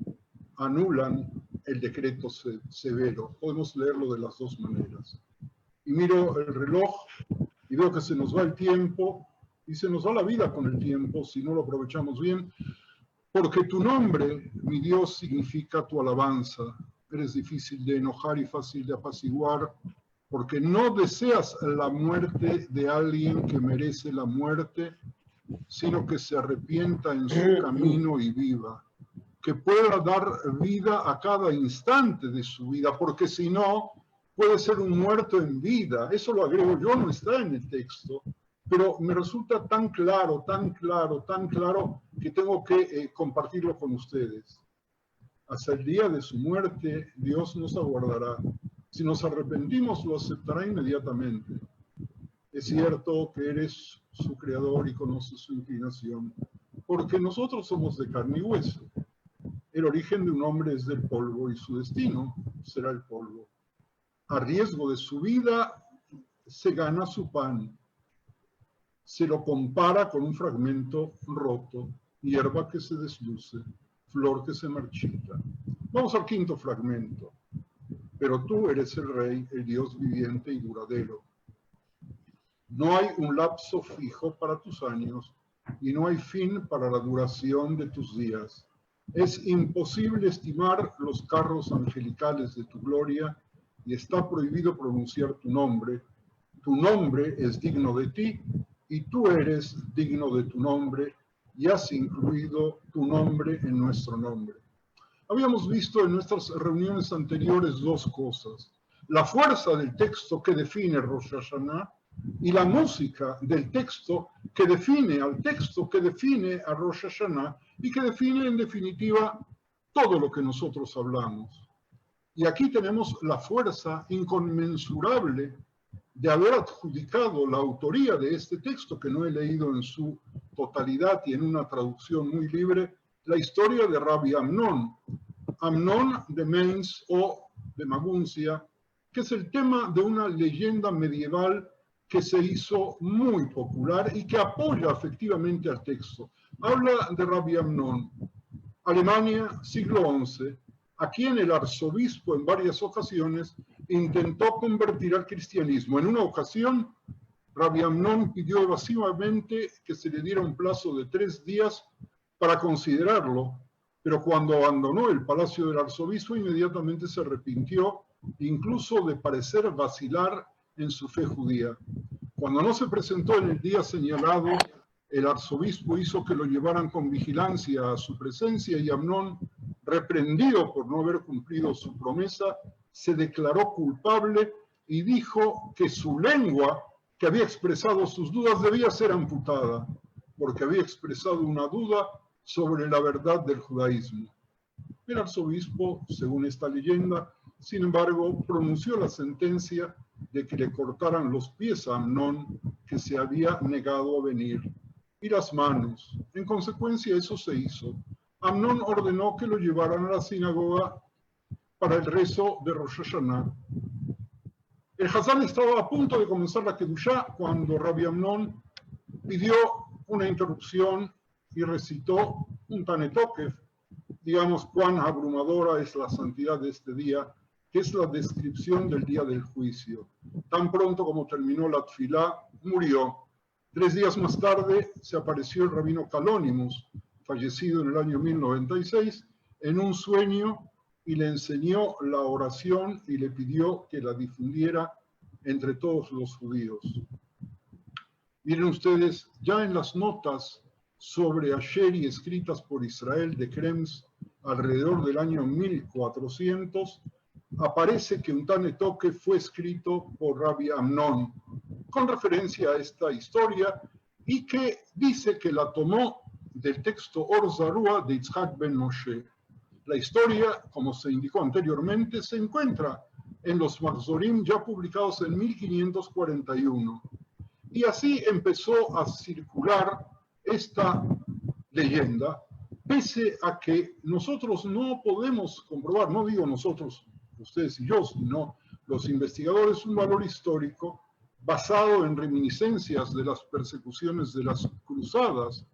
anulan el decreto severo. Podemos leerlo de las dos maneras. Y miro el reloj y veo que se nos va el tiempo y se nos va la vida con el tiempo si no lo aprovechamos bien, porque tu nombre, mi Dios, significa tu alabanza. Eres difícil de enojar y fácil de apaciguar, porque no deseas la muerte de alguien que merece la muerte, sino que se arrepienta en su camino y viva, que pueda dar vida a cada instante de su vida, porque si no, puede ser un muerto en vida. Eso lo agrego yo, no está en el texto, pero me resulta tan claro, que tengo que compartirlo con ustedes. Hasta el día de su muerte, Dios nos aguardará. Si nos arrepentimos, lo aceptará inmediatamente. Es cierto que eres su creador y conoces su inclinación, porque nosotros somos de carne y hueso. El origen de un hombre es del polvo y su destino será el polvo. A riesgo de su vida se gana su pan. Se lo compara con un fragmento roto, hierba que se desluce, flor que se marchita. Vamos al quinto fragmento. Pero tú eres el Rey, el Dios viviente y duradero. No hay un lapso fijo para tus años y no hay fin para la duración de tus días. Es imposible estimar los carros angelicales de tu gloria y está prohibido pronunciar tu nombre. Tu nombre es digno de ti y tú eres digno de tu nombre y has incluido tu nombre en nuestro nombre. Habíamos visto en nuestras reuniones anteriores dos cosas. La fuerza del texto que define Rosh Hashanah y la música del texto que define al texto que define a Rosh Hashanah y que define en definitiva todo lo que nosotros hablamos. Y aquí tenemos la fuerza inconmensurable de haber adjudicado la autoría de este texto, que no he leído en su totalidad y en una traducción muy libre, la historia de Rabbi Amnón. Amnón de Mainz o de Maguncia, que es el tema de una leyenda medieval que se hizo muy popular y que apoya efectivamente al texto. Habla de Rabbi Amnón, Alemania, siglo XI, a quien el arzobispo en varias ocasiones intentó convertir al cristianismo. En una ocasión, Rabbi Amnón pidió evasivamente que se le diera un plazo de 3 días para considerarlo, pero cuando abandonó el palacio del arzobispo inmediatamente se arrepintió, incluso de parecer vacilar en su fe judía. Cuando no se presentó en el día señalado, el arzobispo hizo que lo llevaran con vigilancia a su presencia y Amnón, reprendido por no haber cumplido su promesa, se declaró culpable y dijo que su lengua, que había expresado sus dudas, debía ser amputada, porque había expresado una duda sobre la verdad del judaísmo. El arzobispo, según esta leyenda, sin embargo, pronunció la sentencia de que le cortaran los pies a Amnón, que se había negado a venir, y las manos. En consecuencia, eso se hizo. Amnón ordenó que lo llevaran a la sinagoga para el rezo de Rosh Hashanah. El Hazán estaba a punto de comenzar la Kedushá cuando Rabbi Amnón pidió una interrupción y recitó un Tanetokef. Digamos cuán abrumadora es la santidad de este día, que es la descripción del día del juicio. Tan pronto como terminó la tfilá, murió. 3 días más tarde se apareció el rabino Kalónimos, fallecido en el año 1096, en un sueño y le enseñó la oración y le pidió que la difundiera entre todos los judíos. Miren ustedes, ya en las notas sobre Asheri escritas por Israel de Krems alrededor del año 1400, aparece que un Tanetoque fue escrito por Rabbi Amnón, con referencia a esta historia, y que dice que la tomó del texto Or Zarua de Yitzhak ben Moshe. La historia, como se indicó anteriormente, se encuentra en los Mahzorim ya publicados en 1541. Y así empezó a circular esta leyenda, pese a que nosotros no podemos comprobar, no digo nosotros, ustedes y yo, sino los investigadores, un valor histórico basado en reminiscencias de las persecuciones de las cruzadas,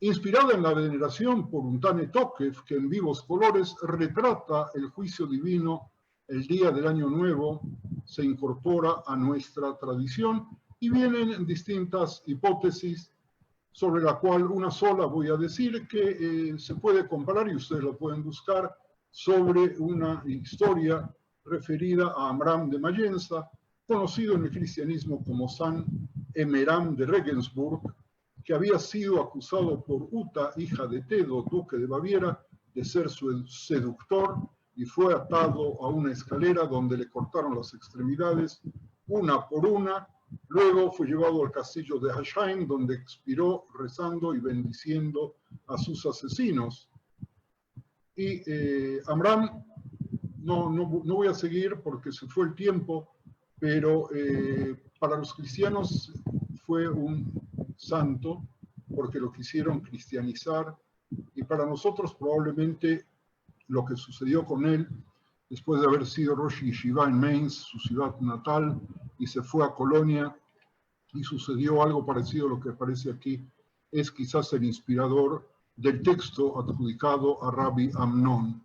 inspirada en la veneración por un Tanetokef que en vivos colores retrata el juicio divino el día del Año Nuevo, se incorpora a nuestra tradición y vienen distintas hipótesis, sobre la cual una sola voy a decir que se puede comparar y ustedes lo pueden buscar, sobre una historia referida a Amram de Mayenza, conocido en el cristianismo como San Emeram de Regensburg, que había sido acusado por Uta, hija de Tedo, duque de Baviera, de ser su seductor, y fue atado a una escalera donde le cortaron las extremidades una por una. Luego fue llevado al castillo de Hashaim, donde expiró rezando y bendiciendo a sus asesinos. Y Amram, no voy a seguir porque se fue el tiempo, pero para los cristianos fue un santo porque lo quisieron cristianizar Y para nosotros probablemente lo que sucedió con él, después de haber sido Rosh Yeshiva en Mainz, su ciudad natal, y se fue a Colonia, y sucedió algo parecido a lo que aparece aquí, es quizás el inspirador del texto adjudicado a Rabbi Amnon.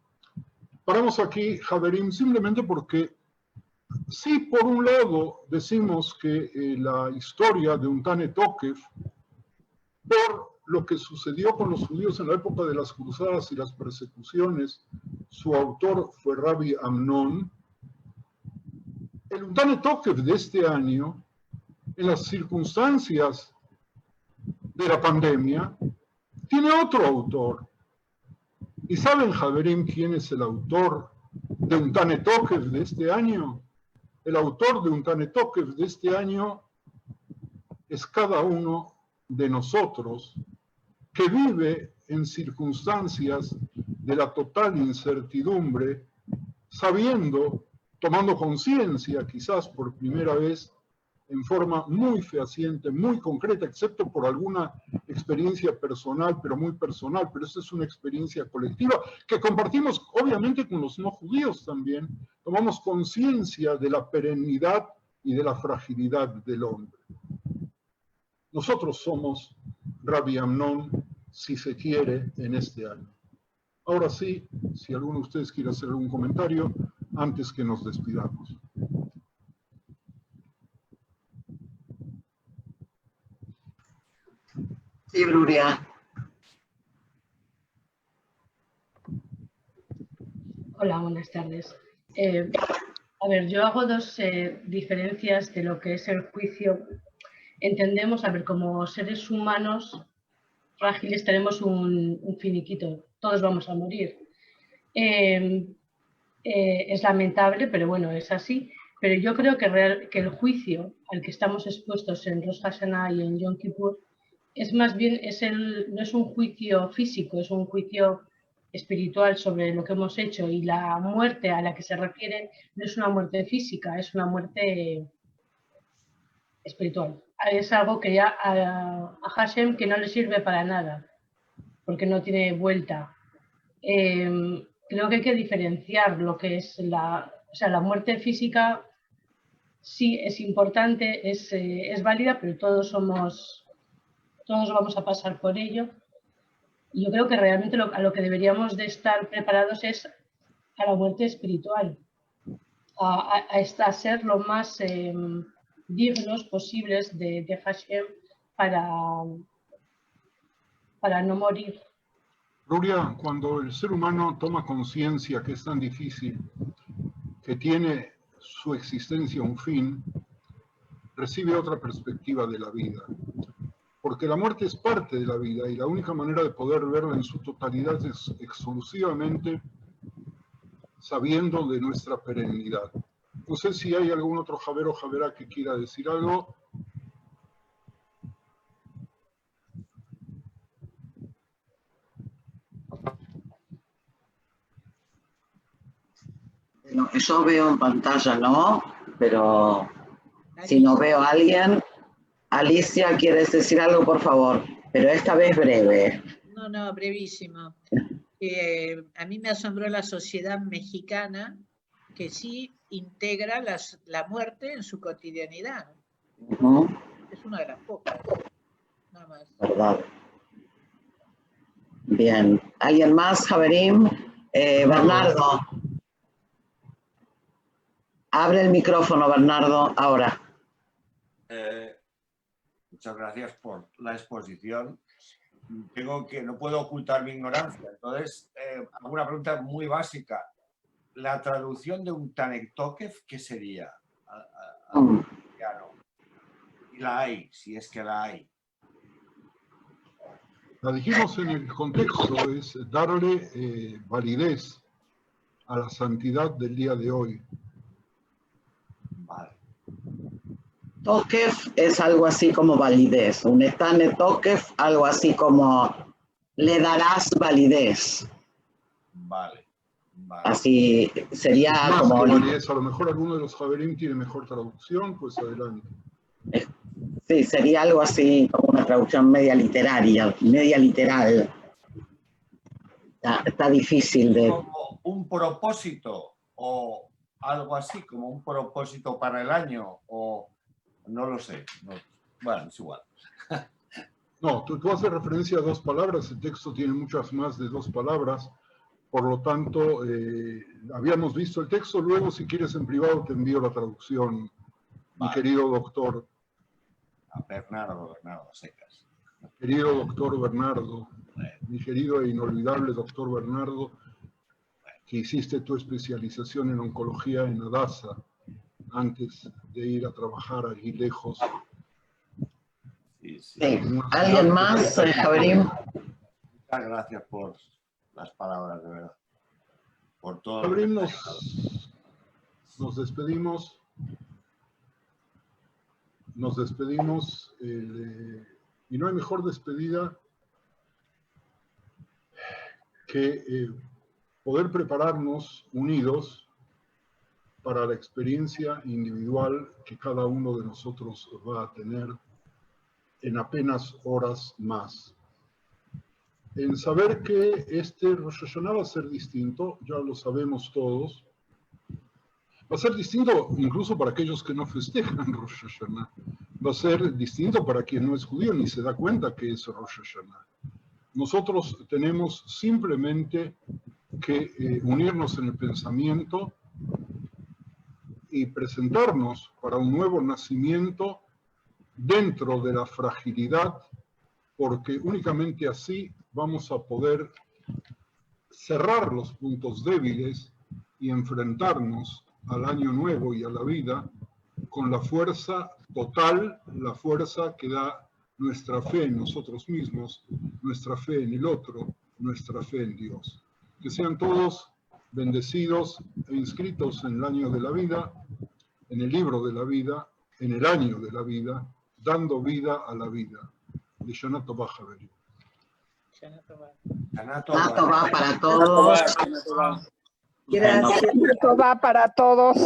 Paramos aquí, Javerim, simplemente porque sí, por un lado, decimos que la historia de Untane Tokef, por lo que sucedió con los judíos en la época de las cruzadas y las persecuciones, su autor fue Rabbi Amnon. El Untane Tokef de este año, en las circunstancias de la pandemia, tiene otro autor. ¿Y saben, Javerim, quién es el autor de Untane Tokef de este año? El autor de Untane Tokef de este año es cada uno de nosotros que vive en circunstancias de la total incertidumbre, sabiendo, tomando conciencia quizás por primera vez en forma muy fehaciente, muy concreta, excepto por alguna experiencia personal, pero muy personal, pero esta es una experiencia colectiva que compartimos obviamente con los no judíos también. Tomamos conciencia de la perennidad y de la fragilidad del hombre. Nosotros somos Rabbi Amnon, si se quiere, en este año. Ahora sí, si alguno de ustedes quiere hacer algún comentario, antes que nos despidamos.
Sí, Bruria.
Hola, buenas tardes. A ver, yo hago dos diferencias de lo que es el juicio. Entendemos, a ver, como seres humanos frágiles tenemos un finiquito, todos vamos a morir. Es lamentable, pero bueno, es así. Pero yo creo que el juicio al que estamos expuestos en Rosh Hashanah y en Yom Kippur es más bien, no es un juicio físico, es un juicio espiritual sobre lo que hemos hecho, y la muerte a la que se refieren no es una muerte física, es una muerte espiritual. Es algo que ya a Hashem que no le sirve para nada, porque no tiene vuelta. Creo que hay que diferenciar lo que es la muerte física. Sí, es importante, es válida, pero todos vamos a pasar por ello. Y yo creo que realmente a lo que deberíamos de estar preparados es a la muerte espiritual, a ser lo más dignos posibles de Hashem para no morir.
Gloria, cuando el ser humano toma conciencia que es tan difícil, que tiene su existencia un fin, recibe otra perspectiva de la vida. Porque la muerte es parte de la vida y la única manera de poder verla en su totalidad es exclusivamente sabiendo de nuestra perennidad. No sé si hay algún otro Javer o Javera que quiera decir algo.
Lo que yo veo en pantalla no, pero si no veo a alguien... Alicia, ¿quieres decir algo, por favor? Pero esta vez breve.
No, brevísimo. A mí me asombró la sociedad mexicana que sí integra la muerte en su cotidianidad. Es una de las pocas. Nada más.
¿Verdad? Bien. ¿Alguien más, Javerim? Bernardo. Abre el micrófono, Bernardo, ahora.
Muchas gracias por la exposición. No puedo ocultar mi ignorancia. Entonces, hago una pregunta muy básica. La traducción de Untane Tokef, ¿qué sería? Y la hay, si es que la hay.
La dijimos en el contexto, es darle validez a la santidad del día de hoy.
Vale.
Tokef es algo así como validez. Un Untane Tokef, algo así como le darás validez.
Vale.
Así sería
más
como...
Que validez, a lo mejor alguno de los Javerim tiene mejor traducción, pues adelante.
Sí, sería algo así como una traducción media literaria, media literal. Está difícil de...
Como un propósito o algo así, como un propósito para el año, o no lo sé. No, bueno, es igual.
No, tú haces referencia a 2 palabras, el texto tiene muchas más de 2 palabras, por lo tanto, habíamos visto el texto, luego si quieres en privado te envío la traducción, mi querido doctor.
A Bernardo Secas.
Querido doctor Bernardo, mi querido e inolvidable doctor Bernardo, que hiciste tu especialización en oncología en Adasa, antes de ir a trabajar allí lejos.
Sí. ¿Alguien más, Javerín?
Muchas gracias por las palabras, de verdad. Por todo.
Javerín, nos despedimos. Nos despedimos y no hay mejor despedida que poder prepararnos unidos para la experiencia individual que cada uno de nosotros va a tener en apenas horas más. En saber que este Rosh Hashanah va a ser distinto, ya lo sabemos todos. Va a ser distinto incluso para aquellos que no festejan Rosh Hashanah. Va a ser distinto para quien no es judío ni se da cuenta que es Rosh Hashanah. Nosotros tenemos simplemente que unirnos en el pensamiento y presentarnos para un nuevo nacimiento dentro de la fragilidad, porque únicamente así vamos a poder cerrar los puntos débiles y enfrentarnos al año nuevo y a la vida con la fuerza total, la fuerza que da nuestra fe en nosotros mismos, nuestra fe en el otro, nuestra fe en Dios. Que sean todos bendecidos e inscritos en el año de la vida, en el libro de la vida, en el año de la vida, dando vida a la vida. De Shana Tová, Javerín.
Shana Tová para todos.
Gracias.
Shana Tová para todos.